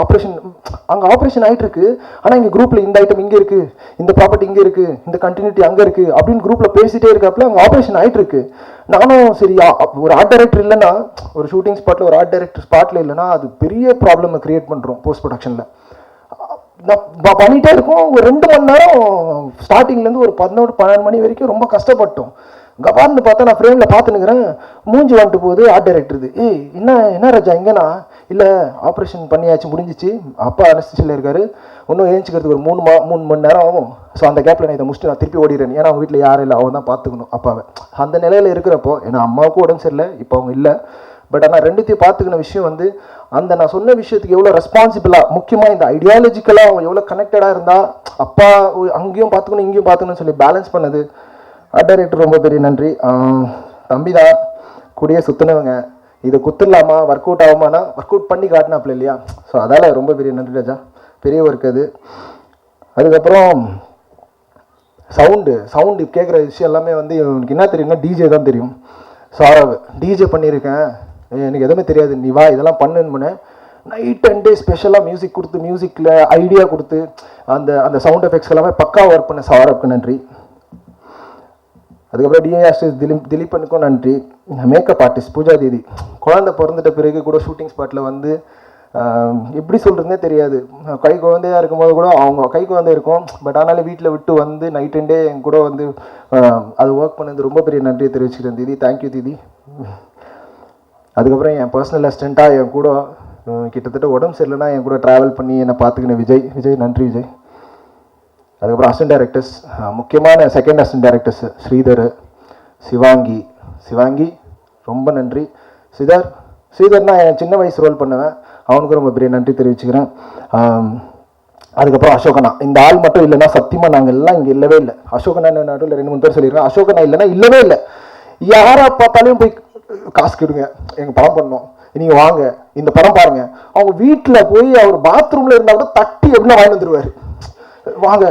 ஆப்ரேஷன் ஆகிட்டு இருக்கு. ஆனால் இங்கே குரூப்பில் இந்த ஐட்டம் இங்கே இருக்குது, இந்த ப்ராப்பர்ட்டி இங்கே இருக்குது, இந்த கண்டினியூட்டி அங்கே இருக்குது அப்படின்னு குரூப்பில் பேசிகிட்டே இருக்காப்புல அங்கே ஆப்ரேஷன் ஆகிட்டு இருக்கு. நானும் சரி, ஒரு ஆர்ட் டைரக்டர் இல்லைன்னா, ஒரு ஷூட்டிங் ஸ்பாட்டில் ஒரு ஆர்ட் டைரக்டர் ஸ்பாட்டில் இல்லைன்னா அது பெரிய ப்ராப்ளமை க்ரியேட் பண்ணுறோம் போஸ்ட் ப்ரொடக்ஷனில். நான் பண்ணிகிட்டே இருக்கோம். ஒரு 2 மணி நேரம் ஸ்டார்டிங்லேருந்து ஒரு 11-12 மணி வரைக்கும் ரொம்ப கஷ்டப்பட்டோம். கபார்னு பார்த்தா நான் ஃப்ரேமில் பார்த்துனுக்கிறேன், மூஞ்சி வந்துட்டு போகுது ஆர்ட் டைரக்டருது. என்ன ராஜா இங்கேனா, இல்லை ஆப்ரேஷன் பண்ணியாச்சு முடிஞ்சிச்சு, அப்பா அனஸ்தீசியாவில் இருக்காரு, இன்னும் ஏஞ்சிக்கிறதுக்கு ஒரு 3 மணி நேரம் ஆகும். ஸோ அந்த கேப்பில் நான் இதை முடிச்சுட்டு நான் திருப்பி ஓடிடுறேன், ஏன்னா அவங்க வீட்டில் யாரும் இல்லை, அவன் தான் பார்த்துக்கணும் அப்பாவை. அந்த நிலையில் இருக்கிறப்போ ஏன்னா அம்மாவுக்கும் உடம்பு சரியில்லை, இப்போ அவங்க இல்லை. பட் ஆனால் ரெண்டுத்தையும் பார்த்துக்கின விஷயம் வந்து அந்த நான் சொன்ன விஷயத்துக்கு எவ்வளோ ரெஸ்பான்சிபிளாக, முக்கியமாக இந்த ஐடியாலஜிக்கலாக அவன் எவ்வளோ கனெக்டடாக இருந்தால் அப்பா அங்கேயும் பார்த்துக்கணும் இங்கேயும் பார்த்துக்கணும்னு சொல்லி பேலன்ஸ் பண்ணது ஆர்ட் டைரக்டர் ரொம்ப பெரிய நன்றி. தம்பி தான் கூடயே சுற்றினவங்க, இதை குத்துடலாமா ஒர்க் அவுட் ஆகுமானா ஒர்க் அவுட் பண்ணி காட்டினாப்புல இல்லையா. ஸோ அதால் ரொம்ப பெரிய நன்றி ராஜா, பெரிய ஒர்க் அது. அதுக்கப்புறம் சவுண்டு கேட்குற விஷயம் எல்லாமே வந்து எனக்கு என்ன தெரியும்னா டிஜே தான் தெரியும். சாராவு டிஜே பண்ணியிருக்கேன், எனக்கு எதுவுமே தெரியாது, நீ வா இதெல்லாம் பண்ணுன்னு நைட் அண்ட் டே ஸ்பெஷலாக மியூசிக் கொடுத்து மியூசிக்கில் ஐடியா கொடுத்து அந்த சவுண்ட் எஃபெக்ட்ஸ் எல்லாமே பக்காவாக ஒர்க் பண்ண சாராவுக்கு நன்றி. அதுக்கப்புறம் டிஏ ஆர்டிஸ்ட் திலீபனுக்கும் நன்றி. மேக்கப் ஆர்டிஸ்ட் பூஜா தீதி, குழந்தை பிறந்துட்ட பிறகு கூட ஷூட்டிங் ஸ்பாட்டில் வந்து எப்படி சொல்கிறதுனே தெரியாது, கை குழந்தையாக இருக்கும்போது கூட அவங்க கை குழந்தை இருக்கும், பட் ஆனாலும் வீட்டில் விட்டு வந்து நைட் அண்ட் டே என் கூட வந்து அது ஒர்க் பண்ணது ரொம்ப பெரிய நன்றியை தெரிவிச்சுக்கிறேன் தீதி, தேங்க்யூ தீதி. அதுக்கப்புறம் என் பர்சனல் அசிஸ்டண்ட்டாக என் கூட கிட்டத்தட்ட உடம்பு சரியில்லைனா என் கூட ட்ராவல் பண்ணி என்னை பார்த்துக்கினேன் விஜய் நன்றி விஜய். அதுக்கப்புறம் அசிஸ்டன்ட் டைரக்டர்ஸ், முக்கியமான second assistant directors Sridhar, Shivangi ரொம்ப நன்றி. ஸ்ரீதர்னா என் சின்ன வயசு ரோல் பண்ணுவேன், அவனுக்கு ரொம்ப பெரிய நன்றி தெரிவிச்சுக்கிறேன். அதுக்கப்புறம் அசோகனா, இந்த ஆள் மட்டும் இல்லைன்னா சத்தியமாக நாங்கள் எல்லாம் இங்கே இல்லவே இல்லை. அசோகனா நடுவில் 2-3 பேர் சொல்லியிருக்கேன், அசோகனா இல்லைன்னா இல்லவே இல்லை. யாரை பார்த்தாலையும் போய் காசு கெடுங்க, எங்கள் படம் பண்ணோம், நீங்கள் வாங்க இந்த படம் பாருங்கள், அவங்க வீட்டில் போய் அவர் பாத்ரூமில் இருந்தால் கூட தட்டி எப்படின்னா வாங்கி வந்துடுவார். வாங்க.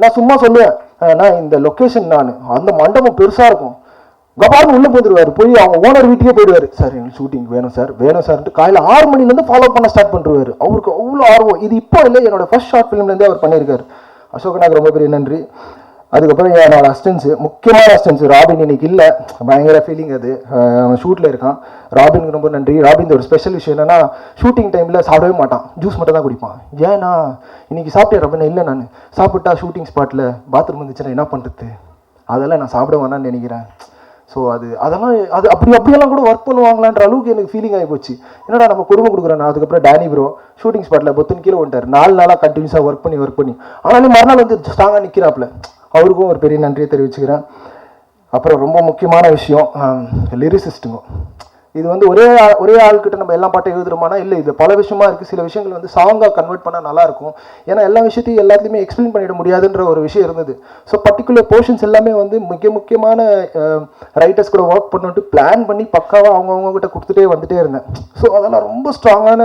நான் சும்மா சொல்லுவேன், நான் இந்த லொக்கேஷன், நான் அந்த மண்டபம் பெருசாக இருக்கும், கபார்னு உள்ளே போயிடுவார், போய் அவங்க ஓனர் வீட்டுக்கே போயிடுவார். சார் எங்களுக்கு ஷூட்டிங் வேணும் சார்ன்ட்டு காலையில் 6 மணிலேருந்து ஃபாலோ பண்ண ஸ்டார்ட் பண்ணுறாரு. அவருக்கு அவ்வளோ ஆர்வம். இது இப்போ இல்லை, என்னோட ஃபர்ஸ்ட் ஷார்ட் ஃபிலிம்லேருந்தே அவர் பண்ணியிருக்காரு. அசோகனாக்கு ரொம்ப பெரிய நன்றி. அதுக்கப்புறம் என்னோட அசிஸ்டன்ஸு, முக்கியமான அசிஸ்டன்ஸு ராபின் இன்னைக்கு இல்லை, பயங்கர ஃபீலிங் அது, அவன் ஷூட்டில் இருக்கான். ராபினுக்கு ரொம்ப நன்றி. ராபின் ஒரு ஸ்பெஷல் விஷயம் என்னென்னா, ஷூட்டிங் டைமில் சாப்பிடவே மாட்டான், ஜூஸ் மட்டும் தான் குடிப்பான். ஏன்னா இன்னைக்கு சாப்பிட்டேன் ராபின், இல்லை நான் சாப்பிட்டா ஷூட்டிங் ஸ்பாட்டில் பாத்ரூம் வந்துச்சுன்னா என்ன பண்ணுறது, அதெல்லாம் நான் சாப்பிட வேணான்னு நினைக்கிறேன். ஸோ அதெல்லாம் அப்படியெல்லாம் கூட ஒர்க் பண்ணுவாங்களான்ற அளவுக்கு எனக்கு ஃபீலிங் ஆகி போச்சு. என்னடா நம்ம கொடுமை கொடுக்குறேன். அதுக்கப்புறம் டேனி ப்ரோ ஷூட்டிங் ஸ்பாட்டில் பொத்துன்னு கீழே வந்துட்டார். 4 நாளாக கண்டினியூஸாக ஒர்க் பண்ணி ஆனாலும் மறுநாள் வந்து ஸ்ட்ராங்காக நிற்கிறாப்புல. அவருக்கும் ஒரு பெரிய நன்றியை தெரிவிச்சுக்கிறேன். அப்புறம் ரொம்ப முக்கியமான விஷயம், லிரிசிஸ்ட்டுங்க. இது வந்து ஒரே ஆள்கிட்ட நம்ம எல்லா பாட்டும் எழுதுறோமானா இல்லை, இது பல விஷயமா இருக்குது. சில விஷயங்கள் வந்து சாங்காக கன்வெர்ட் பண்ணால் நல்லாயிருக்கும். ஏன்னா எல்லா விஷயத்தையும் எல்லாத்தையுமே எக்ஸ்பிளைன் பண்ணிட முடியாதுன்ற ஒரு விஷயம் இருந்தது. ஸோ பர்டிகுலர் போர்ஷன்ஸ் எல்லாமே வந்து முக்கியமான ரைட்டர்ஸ் கூட ஒர்க் பண்ணிட்டு பிளான் பண்ணி பக்காவாக அவங்கவுங்ககிட்ட கொடுத்துட்டே வந்துட்டே இருந்தேன். ஸோ அதெல்லாம் ரொம்ப ஸ்ட்ராங்கான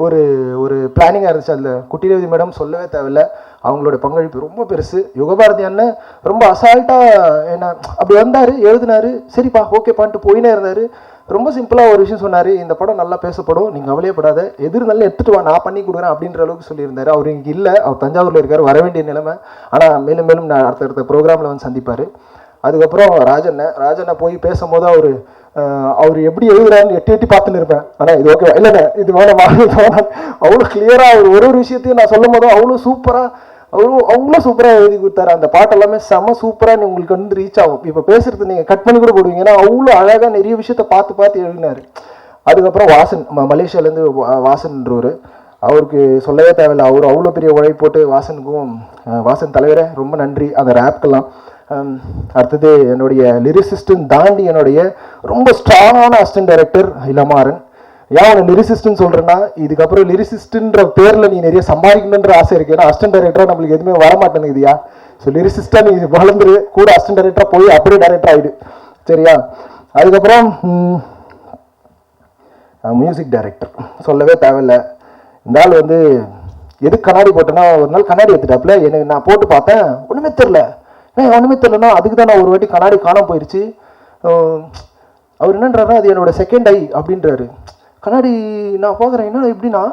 ஒரு பிளானிங்காக இருந்துச்சு. அதில் குட்டிரேவதி மேடம் சொல்லவே தேவையில்லை, அவங்களோட பங்களிப்பு ரொம்ப பெருசு. யுகபாரதி அண்ணன் ரொம்ப அசால்ட்டாக என்ன அப்படி வந்தார், எழுதினார், சரிப்பா ஓகேப்பான்ட்டு போயினே இருந்தார். ரொம்ப சிம்பிளாக ஒரு விஷயம் சொன்னார், இந்த படம் நல்லா பேசப்படும், நீங்கள் கவலையப்படாத, எது இருந்தாலும் எடுத்துகிட்டு வா, நான் பண்ணி கொடுக்குறேன் அப்படின்ற அளவுக்கு சொல்லியிருந்தார். அவர் இங்கே இல்லை, அவர் தஞ்சாவூரில் இருக்கார், வர வேண்டிய நிலைமை. ஆனால் மேலும் நான் அடுத்த ப்ரோக்ராமில் வந்து சந்திப்பார். அதுக்கப்புறம் ராஜண்ணை போய் பேசும்போது அவர் எப்படி எழுதுறாருன்னு எட்டி பார்த்துன்னு இருப்பேன். ஆனால் இது ஓகேவா இல்லைண்ணே, இது வேணாம் அவ்வளோ கிளியராக ஒரு விஷயத்தையும் நான் சொல்லும் போதும் அவ்வளோ சூப்பராக எழுதி கொடுத்தாரு. அந்த பாட்டு எல்லாமே செம சூப்பராக உங்களுக்கு வந்து ரீச் ஆகும். இப்போ பேசுறது நீங்கள் கட் பண்ணி கூட போடுவீங்க, ஏன்னா அவ்வளோ அழகாக நிறைய விஷயத்த பார்த்து எழுதினார். அதுக்கப்புறம் வாசன், மலேசியாவிலேருந்து வாசன்ன்றவர், அவருக்கு சொல்லவே தேவையில்லை, அவர் அவ்வளோ பெரிய உழைப்பு போட்டு வாசன் தலைவரே ரொம்ப நன்றி அந்த ரேப்க்கெல்லாம். அடுத்தது என்னுடைய லிரிசிஸ்டன் தாண்டி என்னுடைய ரொம்ப ஸ்ட்ராங்கான அசிஸ்டன்ட் டைரக்டர் இளமாறன். ஏன் அவனை லிரிசிஸ்ட்னு சொல்கிறேன்னா, இதுக்கப்புறம் லிரிசிஸ்ட்ன்ற பேரில் நீ நிறைய சம்பாதிக்கணுன்ற ஆசை இருக்குது. ஏன்னா அசிஸ்டன்ட் டைரக்டராக நம்மளுக்கு எதுவுமே வரமாட்டேங்குதுயா. ஸோ லிரிசிஸ்டாக நீ வளர்ந்துரு, கூட அசிஸ்டன்ட் டைரக்டராக போய் அப்படியே டைரக்டர் ஆகிடு, சரியா? அதுக்கப்புறம் மியூசிக் டைரக்டர் சொல்லவே தேவையில்லை. இந்த ஆள் வந்து எதுக்கு கண்ணாடி போட்டேன்னா, ஒரு நாள் கண்ணாடி எடுத்துட்டாப்புல, எனக்கு நான் போட்டு பார்த்தேன், ஒன்றுமே தெரிலனா அதுக்கு தான் நான் ஒரு வாட்டி கண்ணாடி காணாமல் போயிடுச்சு. அவர் என்னன்றாருன்னா, அது என்னோட செகண்ட் ஐ அப்படின்றாரு. கண்ணாடி நான் பார்க்குறேன், என்னடா எப்படின்னா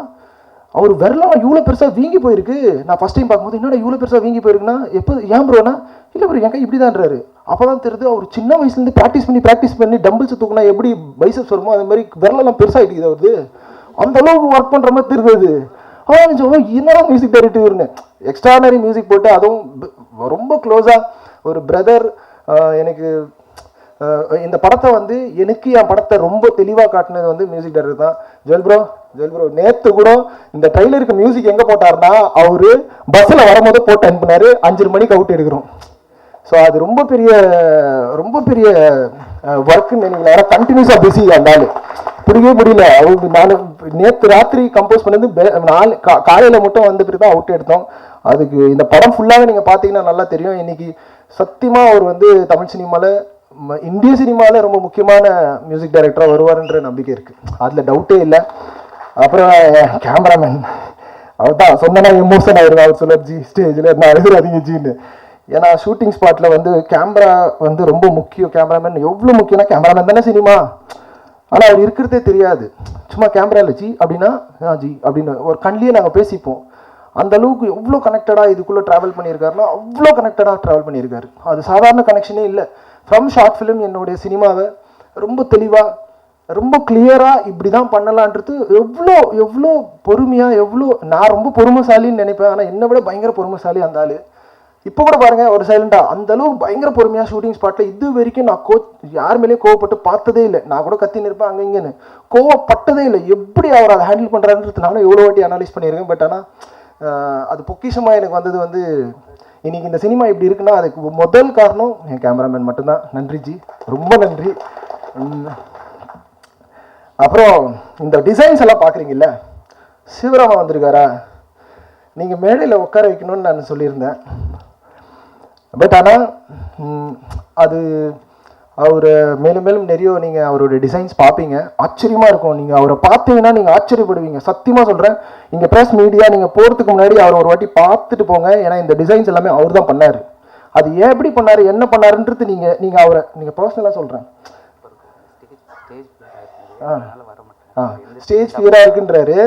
அவர் விரலாம் இவ்வளோ பெருசாக வீங்கி போயிருக்கு. நான் ஃபஸ்ட் டைம் பார்க்கும்போது என்னடா இவ்வளோ பெருசாக வீங்கி போயிருக்குன்னா, எப்போ ஏன் ப்ரோனா, இல்லை ப்ரோ என் கை இப்படி தான்றாரு. அப்போ தான் தெரியுது அவர் சின்ன வயசுலேருந்து ப்ராக்டிஸ் பண்ணி டம்பிள்ஸ் தூக்குனா எப்படி பைசப்ஸ் வருமோ அது மாதிரி விரலெல்லாம் பெருசாகிடுது அவருக்கு. அந்த அளவுக்கு ஒர்க் பண்ணுற மாதிரி தெரியுது. என்னடா மியூசிக் டைரக்டர்னு எக்ஸ்ட்ரானரி மியூசிக் போட்டு, அதுவும் ரொம்ப க்ளோஸாக ஒரு பிரதர். எனக்கு இந்த படத்தை வந்து என் படத்தை ரொம்ப தெளிவாக காட்டினது வந்து மியூசிக் டைரக்டர் தான். ஜுவல் ப்ரோ நேற்று கூட இந்த ட்ரைலருக்கு மியூசிக் எங்கே போட்டார்னா, அவர் பஸ்ஸில் வரும்போது போட்டு அனுப்பினார். 5:30 மணிக்கு அவுட் எடுக்கிறோம். ஸோ அது ரொம்ப பெரிய ஒர்க்குன்னு நினைக்கிறேன். ஏன்னா கண்டினியூஸாக பிஸி அந்த ஆள், பிடிக்கவே முடியல. அவங்க நான் நேற்று ராத்திரி கம்போஸ் பண்ணது காலையில் மட்டும் வந்த பிறகு தான் அவுட் எடுத்தோம். அதுக்கு இந்த படம் ஃபுல்லாகவே நீங்கள் பார்த்தீங்கன்னா நல்லா தெரியும். இன்னைக்கு சத்தியமாக அவர் வந்து தமிழ் சினிமாவில், இந்திய சினிமாவில் ரொம்ப முக்கியமான மியூசிக் டைரக்டராக வருவார்ன்ற நம்பிக்கை இருக்குது, அதில் டவுட்டே இல்லை. அப்புறம் கேமராமேன், அவர் தான் சொன்னா எமோஷன் ஆயிடுவேன். அவர் சொல்ல ஜி ஸ்டேஜில் நான் எழுதுறாதீங்க ஜின்னு. ஏன்னா ஷூட்டிங் ஸ்பாட்டில் வந்து கேமரா வந்து ரொம்ப முக்கியம். கேமராமேன் எவ்வளோ முக்கியம்னா, கேமராமேன் தானே சினிமா, ஆனால் அவர் இருக்கிறதே தெரியாது. சும்மா கேமரா இல்லை ஜி அப்படின்னா ஜி அப்படின்னு ஒரு கண்ணிலேயே நாங்கள் பேசிப்போம். அந்த அளவுக்கு எவ்வளோ கனெக்டடாக இதுக்குள்ளே ட்ராவல் பண்ணியிருக்காருன்னா, அவ்வளோ கனெக்டடாக ட்ராவல் பண்ணியிருக்காரு. அது சாதாரண கனெக்ஷனே இல்லை. ஃப்ரம் ஷார்ட் ஃபிலிம் என்னுடைய சினிமாவை ரொம்ப தெளிவாக, ரொம்ப கிளியராக இப்படி தான் பண்ணலான்றது எவ்வளோ பொறுமையாக, நான் ரொம்ப பொறுமைசாலின்னு நினைப்பேன். ஆனால் என்னை விட பயங்கர பொறுமைசாலி அந்த ஆள். இப்போ கூட பாருங்கள், ஒரு சைலண்டாக அந்த அளவுக்கு பயங்கர பொறுமையாக ஷூட்டிங் ஸ்பாட்டில் இது வரைக்கும் நான் யார் மேலேயும் கோவப்பட்டு பார்த்ததே இல்லை. நான் கூட கத்தின்னு இருப்பேன் அங்கே இங்கேன்னு, கோவப்பட்டதே இல்லை. எப்படி அவர் அதை ஹேண்டில் பண்ணுறாருன்றது நானும் எவ்வளோ வாட்டி அனலைஸ் பண்ணியிருக்கேன். பட் ஆனால் அது பொக்கிஷமாக எனக்கு வந்தது வந்து இன்னைக்கு இந்த சினிமா இப்படி இருக்குன்னா அதுக்கு முதல் காரணம் என் கேமராமேன் மட்டும்தான். நன்றி ஜி, ரொம்ப நன்றி. அப்புறம் இந்த டிசைன்ஸ் எல்லாம் பார்க்குறீங்கல்ல, சிவராமா வந்திருக்காரா, நீங்கள் மேடையில் உட்கார வைக்கணும்னு நான் சொல்லியிருந்தேன். பட் ஆனால் அவர் மேலும் மேலும் நிறைய நீங்கள் அவருடைய டிசைன்ஸ் பார்ப்பீங்க, ஆச்சரியமாக இருக்கும். நீங்கள் அவரை பார்த்தீங்கன்னா நீங்கள் ஆச்சரியப்படுவீங்க. சத்தியமாக சொல்கிறேன், இங்கே ப்ரெஸ் மீடியா நீங்கள் போகிறதுக்கு முன்னாடி அவர் ஒரு வாட்டி பார்த்துட்டு போங்க. ஏன்னா இந்த டிசைன்ஸ் எல்லாமே அவர் தான் பண்ணார். அது ஏன் எப்படி பண்ணார், என்ன பண்ணாருன்றது நீங்கள் அவரை நீங்கள் பர்சனலாக சொல்கிறேன். ஸ்டேஜ் ஃபியராக இருக்குன்றாரு.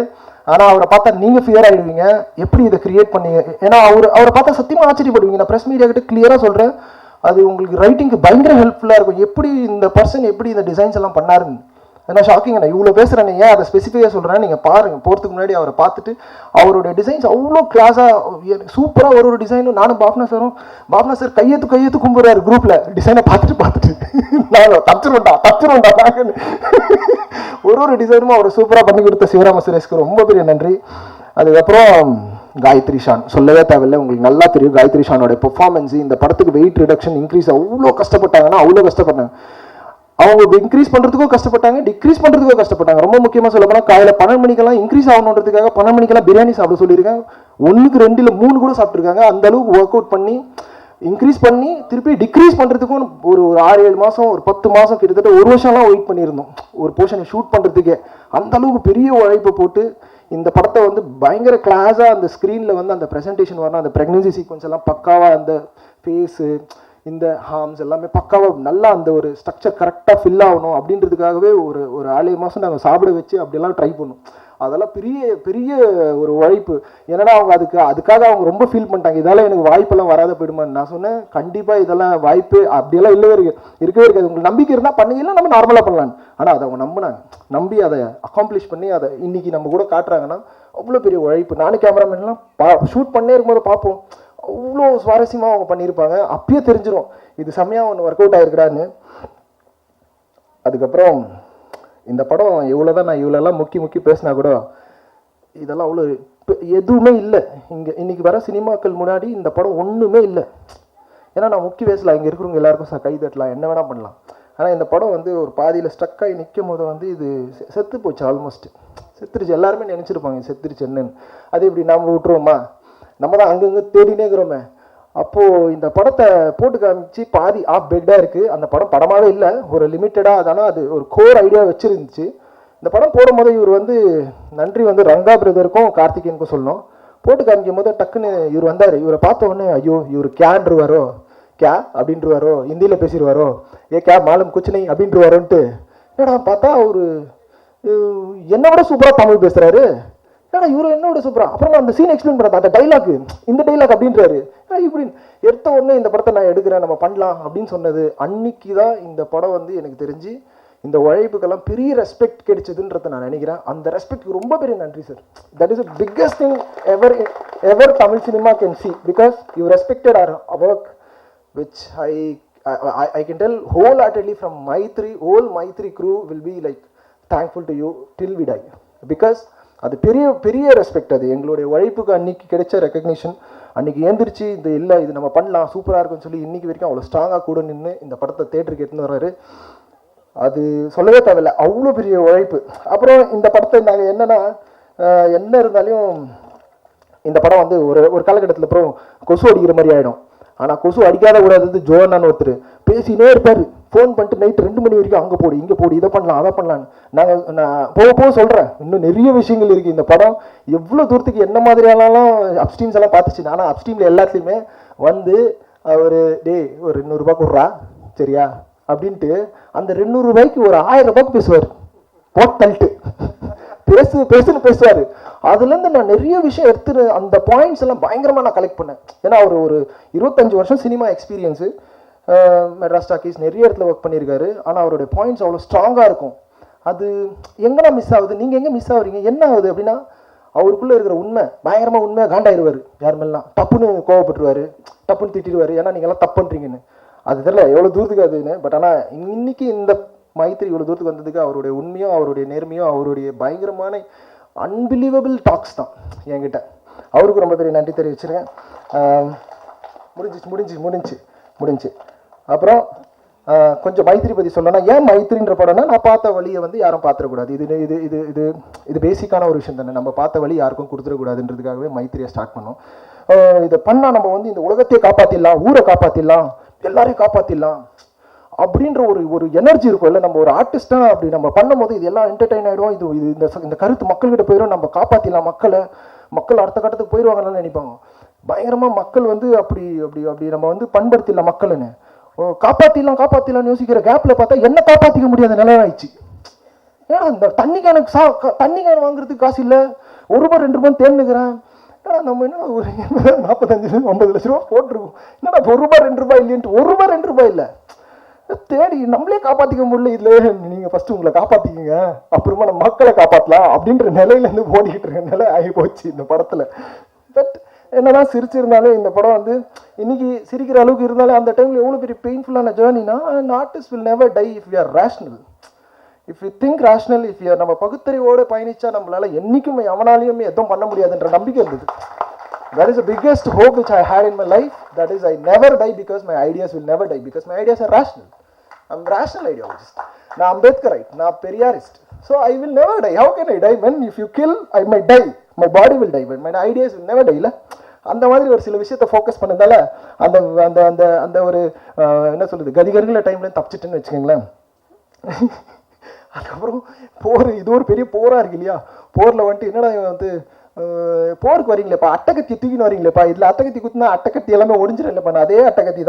ஆனால் அவரை பார்த்தா நீங்கள் ஃபியர் ஆகிடுவீங்க. எப்படி இதை கிரியேட் பண்ணீங்க? ஏன்னா அவரை பார்த்தா சத்தியமாக ஆச்சரியப்படுவீங்க. நான் ப்ரெஸ் மீடியா கிட்ட கிளியராக சொல்கிறேன், அது உங்களுக்கு ரைட்டிங்க்கு பயங்கர ஹெல்ப்ஃபுல்லாக இருக்கும். எப்படி இந்த பர்சன் எப்படி இந்த டிசைன்ஸ் எல்லாம் பண்ணாருன்னு. ஏன்னா ஷாக்கிங். நான் இவ்வளோ பேசுகிறேன், ஏன் அதை ஸ்பெசிஃபிக்காக சொல்கிறேன், நீங்கள் பாருங்கள். போகிறதுக்கு முன்னாடி அவரை பார்த்துட்டு அவருடைய டிசைன்ஸ் அவ்வளோ கிளாஸாக சூப்பராக ஒரு டிசைனும். நானும் பாப்னா சார் கையெழுத்து கும்பிட்றாரு குரூப்பில் டிசைனை பார்த்துட்டு நாங்கள் தச்சுருவோண்டா நாங்கள் ஒரு டிசைனும் அவர் சூப்பராக பண்ணி கொடுத்த சிவராம சுரேஷ்க்கு ரொம்ப பெரிய நன்றி. அதுக்கப்புறம் காயத்ரி ஷான் சொல்லவே தேவையில்லை, உங்களுக்கு நல்லா தெரியும். காயத்ரி ஷானோட பெர்ஃபார்மன்ஸ் இந்த படத்துக்கு வெயிட் ரிடக்ஷன் இன்க்ரீஸ் அவ்வளோ கஷ்டப்பட்டாங்கன்னா அவ்வளோ கஷ்டப்பட்டாங்க. அவங்க இன்க்ரீஸ் பண்ணுறதுக்கும் கஷ்டப்பட்டாங்க, டிக்ரீஸ் பண்ணுறதுக்கும் கஷ்டப்பட்டாங்க. ரொம்ப முக்கியமாக சொல்ல போனால் காலையில் 12 மணிக்கெல்லாம் இன்க்ரீஸ் ஆகணுன்றதுக்காக 12 மணிக்கெல்லாம் பிரியாணி சாப்பிட சொல்லியிருக்கேன். 1க்கு 2 இல்லை 3 கூட சாப்பிட்ருக்காங்க. அந்த அளவுக்கு ஒர்க் அவுட் பண்ணி இன்க்ரீஸ் பண்ணி திருப்பி டிக்ரீஸ் பண்ணுறதுக்கும் ஒரு 6-7 மாதம், ஒரு 10 மாதம், கிட்டத்தட்ட 1 வருஷம்லாம் வெயிட் பண்ணியிருந்தோம் ஒரு போர்ஷனை ஷூட் பண்ணுறதுக்கே. அந்த அளவுக்கு பெரிய உழைப்பு போட்டு இந்த படத்தை வந்து பயங்கர கிளாஸாக அந்த ஸ்க்ரீனில் வந்து அந்த ப்ரெசன்டேஷன் வரணும். அந்த ப்ரெக்னன்சி சீக்வன்ஸ் எல்லாம் பக்காவாக, அந்த ஃபேஸு, இந்த ஹார்ம்ஸ் எல்லாமே பக்காவாக நல்லா அந்த ஒரு ஸ்ட்ரக்சர் கரெக்டாக ஃபில் ஆகணும் அப்படின்றதுக்காகவே ஒரு 6 மாதம் நாங்கள் சாப்பிட வச்சு அப்படியெல்லாம் ட்ரை பண்ணோம். அதெல்லாம் பெரிய ஒரு உழைப்பு. ஏன்னா அவங்க அதுக்காக அவங்க ரொம்ப ஃபீல் பண்ணிட்டாங்க, இதெல்லாம் எனக்கு வாய்ப்பெல்லாம் வராத போயிடுமான்னு. நான் சொன்னேன், கண்டிப்பாக இதெல்லாம் வாய்ப்பு அப்படியெல்லாம் இருக்கவே இருக்காது. உங்களுக்கு நம்பிக்கை இருந்தால் பண்ணீங்கன்னா நம்ம நார்மலாக பண்ணலான்னு. ஆனால் அதை அவங்க நம்பி அதை அக்காம்ப்ளிஷ் பண்ணி அதை இன்னைக்கு நம்ம கூட காட்டுறாங்கன்னா அவ்வளோ பெரிய உழைப்பு. நானும் கேமராமேன்லாம் ஷூட் பண்ணே இருக்கும்போது பார்ப்போம், அவ்வளோ சுவாரஸ்யமாக அவங்க பண்ணியிருப்பாங்க. அப்பயே தெரிஞ்சிடும் இது செம்மையாக ஒன்று ஒர்க் அவுட் ஆகிருக்கிறான்னு. அதுக்கப்புறம் இந்த படம் எவ்வளோதான் நான் இவ்வளோலாம் முக்கி பேசினா கூட இதெல்லாம் அவ்வளோ எதுவுமே இல்லை. இன்னைக்கு வர சினிமாக்கள் முன்னாடி இந்த படம் ஒன்றுமே இல்லை. ஏன்னா நான் முக்கி பேசலாம், இங்கே இருக்கிறவங்க எல்லாருக்கும் கை தட்டலாம், என்ன வேணால் பண்ணலாம். ஆனால் இந்த படம் வந்து ஒரு பாதியில் ஸ்டக்காகி நிற்கும் போது வந்து இது செத்து போச்சு, ஆல்மோஸ்ட் செத்துருச்சு. எல்லாருமே நினச்சிருப்பாங்க செத்துருச்சு என்னன்னு. அது இப்படி நம்ம விட்டுருவோமா, நம்ம தான் அங்கங்கே தேடினே இருக்கிறோமே. அப்போது இந்த படத்தை போட்டு காமிச்சு பாதி ஆஃப் பெட்டாக இருக்குது. அந்த படம் படமாகவே இல்லை, ஒரு லிமிட்டடாக. ஆனால் அது ஒரு கோர் ஐடியா வச்சுருந்துச்சு. இந்த படம் போடும்போது இவர் வந்து நன்றி வந்து ரங்கா பிரதருக்கும் கார்த்திகேயனுக்கும் சொல்லணும். போட்டு காமிக்கும் போது டக்குன்னு இவர் வந்தார். இவரை பார்த்த உடனே ஐயோ இவர் கேன்றுவாரோ, அப்படின்ட்டுருவாரோ, ஹிந்தியில் பேசிடுவாரோ, மாலம் குச்சினை அப்படின்ட்டுருவாரோன்ட்டு. என்னடா பார்த்தா அவர் என்னை விட சூப்பராக தமிழ் பேசுகிறாரு. ஏன்னா இவரு என்னோட சூப்பரா. அப்புறமா அந்த சீன் எக்ஸ்பிளைன் பண்ண அந்த டைலாக், இந்த டைலாக் அப்படின்றாரு. இப்படின்னு எடுத்த உடனே இந்த படத்தை நான் எடுக்கிறேன், நம்ம பண்ணலாம் அப்படின்னு சொன்னது அன்னைக்கு தான் இந்த படம் வந்து எனக்கு தெரிஞ்சு இந்த உழைப்புக்கெல்லாம் பெரிய ரெஸ்பெக்ட் கிடைச்சதுன்றதை நான் நினைக்கிறேன். அந்த ரெஸ்பெக்ட்க்கு ரொம்ப பெரிய நன்றி sir. That is the biggest thing ever Tamil cinema can see, because you respected our work, which I can tell wholeheartedly from whole Maitri crew will be like thankful to you till we die, because அது பெரிய respect. அது எங்களுடைய உழைப்புக்கு அன்னைக்கு கிடைச்ச recognition. அன்றைக்கி ஏந்திரிச்சு இது நம்ம பண்ணலாம், சூப்பராக இருக்குன்னு சொல்லி இன்றைக்கி வரைக்கும் அவ்வளோ ஸ்ட்ராங்காக கூட நின்று இந்த படத்தை தேட்டருக்கு எடுத்துன்னு வர்றாரு. அது சொல்லவே தேவையில்லை, அவ்வளோ பெரிய உழைப்பு. அப்புறம் இந்த படத்தை நாங்கள் என்ன இருந்தாலும் இந்த படம் வந்து ஒரு காலகட்டத்தில் அப்புறம் கொசு அடிக்கிற மாதிரி ஆகிடும். ஆனால் கொசு அடிக்காத கூடாது ஜோனான்னு ஒருத்தர் பேசினே இருப்பார். ஃபோன் பண்ணிட்டு நைட் 2 மணி வரைக்கும் அங்கே போடு, இங்கே போடு, இதை பண்ணலாம், அதை பண்ணலான்னு. நான் போக சொல்கிறேன், இன்னும் நிறைய விஷயங்கள் இருக்குது. இந்த படம் எவ்வளோ தூரத்துக்கு என்ன மாதிரியானாலும் அப்ஸ்ட்ரீம்ஸ் எல்லாம் பார்த்துச்சு. ஆனால் அப்ஸ்ட்ரீமில் எல்லாத்துலேயுமே வந்து அவர் ஒரு 200 ரூபாய் கொடுறா சரியா அப்படின்ட்டு அந்த 200 ரூபாய்க்கு ஒரு 1000 ரூபாய்க்கு பேசுவார். போட்டு பேசுன்னு பேசுவார். அதுலேருந்து நான் நிறைய விஷயம் எடுத்துட்டு அந்த பாயிண்ட்ஸ் எல்லாம் பயங்கரமாக நான் கலெக்ட் பண்ணேன். ஏன்னா அவர் ஒரு 25 வருஷம் சினிமா எக்ஸ்பீரியன்ஸு, மெட்ராஸ் டாக்கீஸ் நிறைய இடத்துல ஒர்க் பண்ணியிருக்காரு. ஆனால் அவருடைய பாயிண்ட்ஸ் அவ்வளோ ஸ்ட்ராங்காக இருக்கும். அது எங்கன்னா மிஸ் ஆகுது, நீங்கள் எங்கே மிஸ் ஆகுறீங்க, என்ன ஆகுது அப்படின்னா அவருக்குள்ளே இருக்கிற உண்மை பயங்கரமாக உண்மையாக காண்டாயிருவார். யார் மேலாம் தப்புன்னு கோவப்பட்டுருவார், டப்புன்னு திட்டிடுவார், ஏன்னா நீங்கள்லாம் தப்பு பண்ணுறீங்கன்னு. அது தெரியல எவ்வளோ தூரத்துக்கு அதுன்னு. பட் ஆனால் இன்னைக்கு இந்த மைத்திரி இவ்வளோ தூரத்துக்கு வந்ததுக்கு அவருடைய உண்மையும் அவருடைய நேர்மையும் அவருடைய பயங்கரமான அன்பிலீவபிள் டாக்ஸ் தான் என்கிட்ட. அவருக்கு ரொம்ப பெரிய நன்றி தெரிவிச்சிருக்கேன். முடிஞ்சு அப்புறம் கொஞ்சம் மைத்திரி பற்றி சொல்லணும்னா, ஏன் மைத்திரின்ற படம்னா நான் பார்த்த வழியை வந்து யாரும் பார்த்துடக்கூடாது. இது பேசிக்கான ஒரு விஷயம் தானே. நம்ம பார்த்த வழி யாருக்கும் கொடுத்துடக்கூடாதுன்றதுக்காகவே மைத்திரியை ஸ்டார்ட் பண்ணோம். இதை பண்ணால் நம்ம வந்து இந்த உலகத்தையே காப்பாற்றிடலாம், ஊரை காப்பாற்றிடலாம், எல்லாரையும் காப்பாற்றிடலாம் அப்படின்ற ஒரு எனர்ஜி இருக்கும் இல்லை. நம்ம ஒரு ஆர்டிஸ்ட்டாக அப்படி நம்ம பண்ணும்போது இது எல்லாம் என்டர்டெயின் ஆகிடும், இந்த கருத்து மக்கள்கிட்ட போயிடும், நம்ம காப்பாற்றிடலாம் மக்கள் அடுத்த கட்டத்துக்கு போயிடுவாங்கன்னு நினைப்பாங்க. பயங்கரமாக மக்கள் வந்து அப்படி அப்படி அப்படி நம்ம வந்து பண்படுத்திடலாம் மக்கள்னு, காப்பாற்றிடலாம்னு யோசிக்கிற கேப்பில் பார்த்தா என்ன காப்பாற்றிக்க முடியாத நிலை ஆயிடுச்சு. ஏன்னா இந்த தண்ணி கேன் வாங்குறதுக்கு காசு இல்லை, ₹1 ₹2 தேர்ந்துக்கிறேன். ஏன்னா நம்ம என்ன ஒரு 45-50 லட்ச ரூபா போட்டிருக்கோம், என்னடா ₹1 ₹2 இல்லைன்ட்டு ₹1 ₹2 இல்லை தேடி நம்மளே காப்பாற்றிக்க முடியல. இதில் நீங்கள் ஃபஸ்ட்டு உங்களை காப்பாற்றிக்கிங்க, அப்புறமா நம்ம மக்களை காப்பாற்றலாம் அப்படின்ற நிலையிலேருந்து ஓடிக்கிட்டு இருக்க நிலை ஆகி போச்சு இந்த படத்தில். பட் என்னதான் சிரிச்சிருந்தாலும் இந்த படம் வந்து இன்னைக்கு சிரிக்கிற அளவுக்கு இருந்தாலும் அந்த டைமில் எவ்வளோ பெரிய பெயின்ஃபுல்லான ஜேர்னினா, an artist will never die if we are rational. If we think rational, if we are நம்ம பகுத்தறிவோடு பயணிச்சா நம்மளால என்றைக்கும் எவனாலையுமே எதுவும் பண்ண முடியாதுன்ற நம்பிக்கை இருந்தது. That is the biggest hope which I had in my life. That is, I never die because my ideas will never die, because my ideas are rational. I'm rational ideologist. நான் அம்பேத்கரைட், நான் Periyarist. So I will never die. How can I die? When if you kill, I might die. My body will die, but my ideas will never die. அந்த மாதிரி ஒரு சில விஷயத்தை focus பண்ணதால அந்த அந்த அந்த அந்த ஒரு என்ன சொல்றது கதிகருங்கிற டைம்ல தப்பிச்சிட்டுன்னு வச்சுக்கோங்களேன். அதுக்கப்புறம் போர், இது ஒரு பெரிய போராக இருக்கு இல்லையா. போரில் வந்துட்டு என்னடா வந்து போருக்கு வரீங்களேப்பா, அட்டகத்தி தூக்கின்னு வரீங்களேப்பா, இதில் அட்டகத்தி குத்தினா அட்டகத்தி எல்லாமே ஒடிஞ்சிடும் இல்லைப்பா. அதே அட்டகத்தி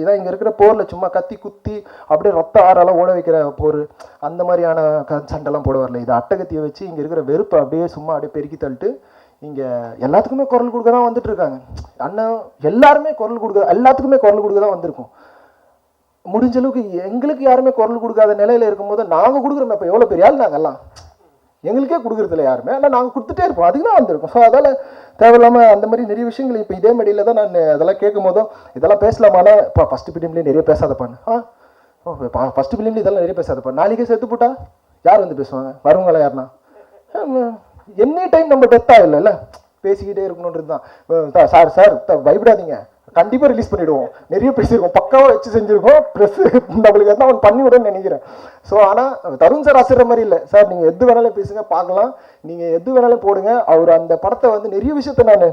தான் இங்கே இருக்கிற போரில் சும்மா கத்தி குத்தி அப்படியே ரத்த ஆறெல்லாம் ஓட வைக்கிற போர், அந்த மாதிரியான சண்டைலாம் போட வரல. இது அட்டகத்தியை வச்சு இங்கே இருக்கிற வெறுப்பை அப்படியே சும்மா அப்படியே பெருக்கி தள்ளிட்டு இங்கே எல்லாத்துக்குமே குரல் கொடுக்க தான் வந்துட்டு இருக்காங்க. அண்ணன் எல்லாருமே எல்லாத்துக்குமே குரல் கொடுக்க தான் வந்திருக்கோம். முடிஞ்ச அளவுக்கு எங்களுக்கு யாருமே குரல் கொடுக்காத நிலையில இருக்கும்போது நாங்கள் கொடுக்குறோம். இப்போ எவ்வளோ பெரிய ஆள் நாங்கள்லாம், எங்களுக்கே கொடுக்குறதில்ல யாருமே, ஆனால் நாங்கள் கொடுத்துட்டே இருப்போம், அதுக்கு தான் வந்திருக்கோம். ஸோ அதால் தேவையில்லாமல் அந்த மாதிரி நிறைய விஷயங்கள் இப்போ இதே மேடையில் தான் நான் அதெல்லாம் கேட்கும் போதும் இதெல்லாம் பேசலாமானா, இப்போ ஃபஸ்ட்டு ஃபிலிம்லேயே நிறைய பேசாதப்பான்னு, ஃபஸ்ட்டு ஃபிலிம்லேயே இதெல்லாம் நிறைய பேசாதப்பா, நாளைக்கே செத்து போட்டா யார் வந்து பேசுவாங்க, வருவங்களா யாருன்னா? எனி டைம் நம்ம டெத்தாக இல்லைல்ல, பேசிக்கிட்டே இருக்கணுன்றது தான். சார் பயப்படாதீங்க, கண்டிப்பாக ரிலீஸ் பண்ணிவிடுவோம், நிறைய பேசியிருக்கோம், பக்காவாக வச்சு செஞ்சுருக்கோம், ப்ரெஸ் நம்மளுக்கு எதாவது அவன் பண்ணி விடுன்னு நினைக்கிறேன். ஸோ ஆனால் தருண் சார் ஆசிரியர் மாதிரி இல்லை சார், நீங்கள் எது வேணாலும் பேசுங்க பார்க்கலாம், நீங்கள் எது வேணாலும் போடுங்க. அவர் அந்த படத்தை வந்து நிறைய விஷயத்த நான்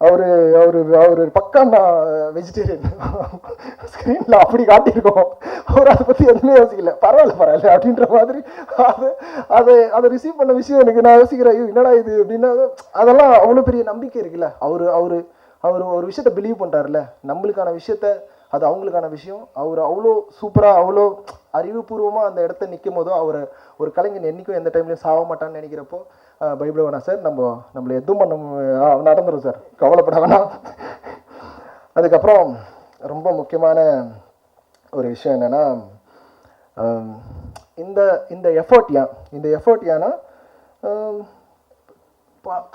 அவர் பக்கா நான் வெஜிடேரியன் ஸ்க்ரீனில் அப்படி காட்டியிருக்கோம், அவர் அதை பற்றி எதுவுமே யோசிக்கல, பரவாயில்ல அப்படின்ற மாதிரி அதை ரிசீவ் பண்ண விஷயம் எனக்கு நான் யோசிக்கிறேன், என்னடா இது அப்படின்னா, அதெல்லாம் அவ்வளோ பெரிய நம்பிக்கை இருக்குல்ல. அவர் ஒரு விஷயத்த பிலீவ் பண்ணுறாருல்ல, நம்மளுக்கான விஷயத்த அது அவங்களுக்கான விஷயம். அவர் அவ்வளோ சூப்பராக அவ்வளோ அறிவுபூர்வமாக அந்த இடத்த நிற்கும் போதோ ஒரு கலைஞன் என்றைக்கும் எந்த டைம்லையும் சாக மாட்டான்னு நினைக்கிறப்போ பயப்பட வேணாம் சார், நம்மளை எதுவும் பண்ண நடந்துடும் சார், கவலைப்பட வேணாம். அதுக்கப்புறம் ரொம்ப முக்கியமான ஒரு விஷயம் என்னென்னா, இந்த எஃபர்ட் ஏன்னா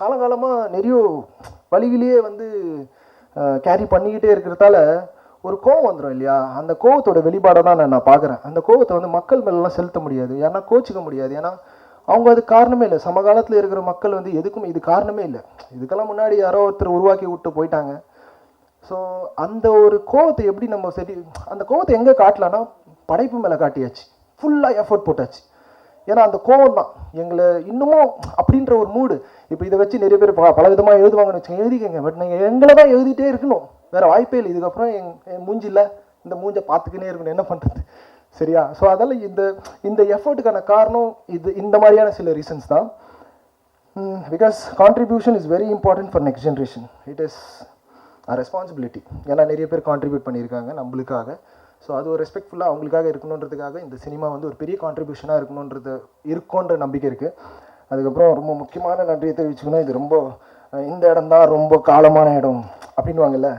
காலகாலமாக நிறைய வழியிலேயே வந்து கேரி பண்ணிக்கிட்டே இருக்கிறதால ஒரு கோவம் வந்துடும் இல்லையா. அந்த கோவத்தோட வெளிப்பாடை தான் நான் பார்க்குறேன். அந்த கோவத்தை வந்து மக்கள் மேலெலாம் செலுத்த முடியாது, ஏன்னா கோச்சிக்க முடியாது, ஏன்னா அவங்க அது காரணமே இல்லை. சமகாலத்தில் இருக்கிற மக்கள் வந்து எதுக்கும் இது காரணமே இல்லை, இதுக்கெல்லாம் முன்னாடி யாரோ ஒருத்தர் உருவாக்கி விட்டு போயிட்டாங்க. ஸோ அந்த ஒரு கோவத்தை எப்படி நம்ம அந்த கோவத்தை எங்கே காட்டலான்னா படைப்பு மேலே காட்டியாச்சு, ஃபுல்லாக எஃபர்ட் போட்டாச்சு. ஏன்னா அந்த கோவம் தான் எங்களை இன்னமும் அப்படின்ற ஒரு மூடு. இப்போ இதை வச்சு நிறைய பேர் பல விதமாக எழுதுவாங்கன்னு வச்சுக்கோங்க, எழுதிக்கங்க, பட் நீங்கள் எங்களை தான் எழுதிட்டே இருக்கணும், வேறு வாய்ப்பே இல்லை. இதுக்கப்புறம் என் மூஞ்சில்லை, இந்த மூஞ்சை பார்த்துக்கினே இருக்கணும், என்ன பண்ணுறது, சரியா? ஸோ அதால் இந்த எஃபர்ட்டுக்கான காரணம் இந்த மாதிரியான சில ரீசன்ஸ் தான். Because contribution is very important for next generation. It is a responsibility. ஏன்னா நிறைய பேர் கான்ட்ரிபியூட் பண்ணியிருக்காங்க நம்மளுக்காக. ஸோ அது ஒரு ரெஸ்பெக்ட்ஃபுல்லாக அவங்களுக்காக இருக்கணுன்றதுக்காக இந்த சினிமா வந்து ஒரு பெரிய கான்ட்ரிபியூஷனாக இருக்குன்ற நம்பிக்கை இருக்குது. அதுக்கப்புறம் ரொம்ப முக்கியமான நன்றியை தெரிவிச்சுக்கணும், இது ரொம்ப இந்த இடம் தான் ரொம்ப காலமான இடம் அப்படின்வாங்கல்ல.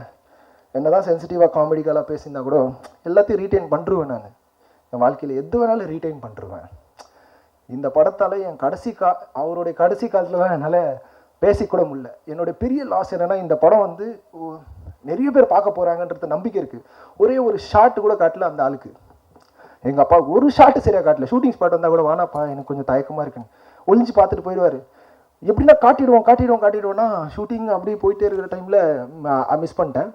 என்ன தான் சென்சிட்டிவாக காமெடிக்கலாக பேசியிருந்தா கூட எல்லாத்தையும் ரீட்டைன் பண்ணுருவேன். நான் என் வாழ்க்கையில் எது வேணாலும் ரீட்டைன் பண்ணுருவேன். இந்த படத்தால் என் அவருடைய கடைசி காலத்தில் தான் என்னால் பேசிக்கூட முடியல. என்னுடைய பெரிய லாஸ் என்னென்னா, இந்த படம் வந்து நிறைய பேர் பார்க்க போகிறாங்கன்றது நம்பிக்கை இருக்குது. ஒரே ஒரு ஷாட்டு கூட காட்டல அந்த ஆளுக்கு. எங்கள் அப்பா ஒரு ஷாட்டு சரியாக காட்டல. ஷூட்டிங் ஸ்பாட் வந்தால் கூட வானாப்பா எனக்கு கொஞ்சம் தயக்கமாக இருக்குன்னு ஒளிஞ்சு பார்த்துட்டு போயிடுவார். எப்படின்னா காட்டிடுவோன்னா ஷூட்டிங் அப்படி போயிட்டே இருக்கிற டைமில் மிஸ் பண்ணிட்டேன்.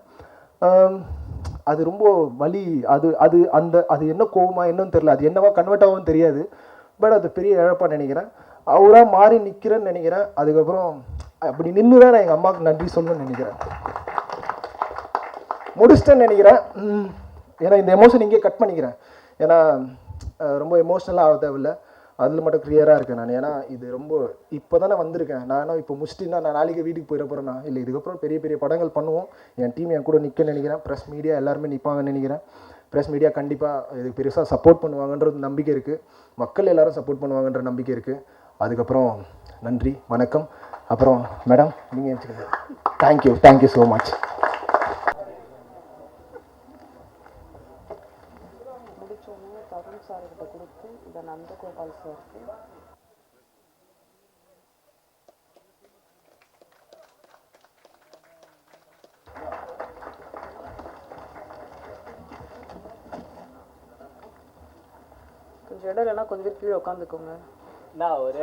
அது ரொம்ப வலி. அது என்ன கோவமா என்னன்னு தெரியல, அது என்னவா கன்வெர்ட் ஆகும் தெரியாது. பட் அது பெரிய இழப்பாக நினைக்கிறேன். அவராக மாறி நிற்கிறேன்னு நினைக்கிறேன். அதுக்கப்புறம் அப்படி நின்று தான் நான் எங்கள் அம்மாவுக்கு நன்றி சொல்லணும்னு நினைக்கிறேன். முடிச்சிட்டேன்னு நினைக்கிறேன். ஏன்னா இந்த எமோஷன் இங்கே கட் பண்ணிக்கிறேன். ஏன்னா ரொம்ப எமோஷ்னலாக ஆக தேவையில்ல, அதில் மட்டும் கிளியராக இருக்கேன் நான். ஏன்னா இது ரொம்ப இப்போ தானே வந்திருக்கேன் நானும். இப்போ முடிச்சுட்டுனா நான் நாளைக்கு வீட்டுக்கு போயிட போகிறேன்னா இல்லை, இதுக்கப்புறம் பெரிய பெரிய படங்கள் பண்ணுவோம். என் டீம் என் கூட நிற்கன்னு நினைக்கிறேன். ப்ரெஸ் மீடியா எல்லாருமே நிற்பாங்கன்னு நினைக்கிறேன். ப்ரெஸ் மீடியா கண்டிப்பாக இதுக்கு பெருசாக சப்போர்ட் பண்ணுவாங்கன்றது நம்பிக்கை இருக்குது. மக்கள் எல்லாரும் சப்போர்ட் பண்ணுவாங்கன்ற நம்பிக்கை இருக்குது. அதுக்கப்புறம் நன்றி, வணக்கம். அப்புறம் மேடம் நீங்கள் வச்சுக்கோங்க. Thank you so much. முடிச்சோடனே தருண் சார்கிட்ட கொடுத்து இதை நந்தகோபால் சாருக்கு கொஞ்சம் இடம் இல்லைன்னா கொஞ்சம் கீழே உட்காந்துக்கோங்க. நான் ஒரு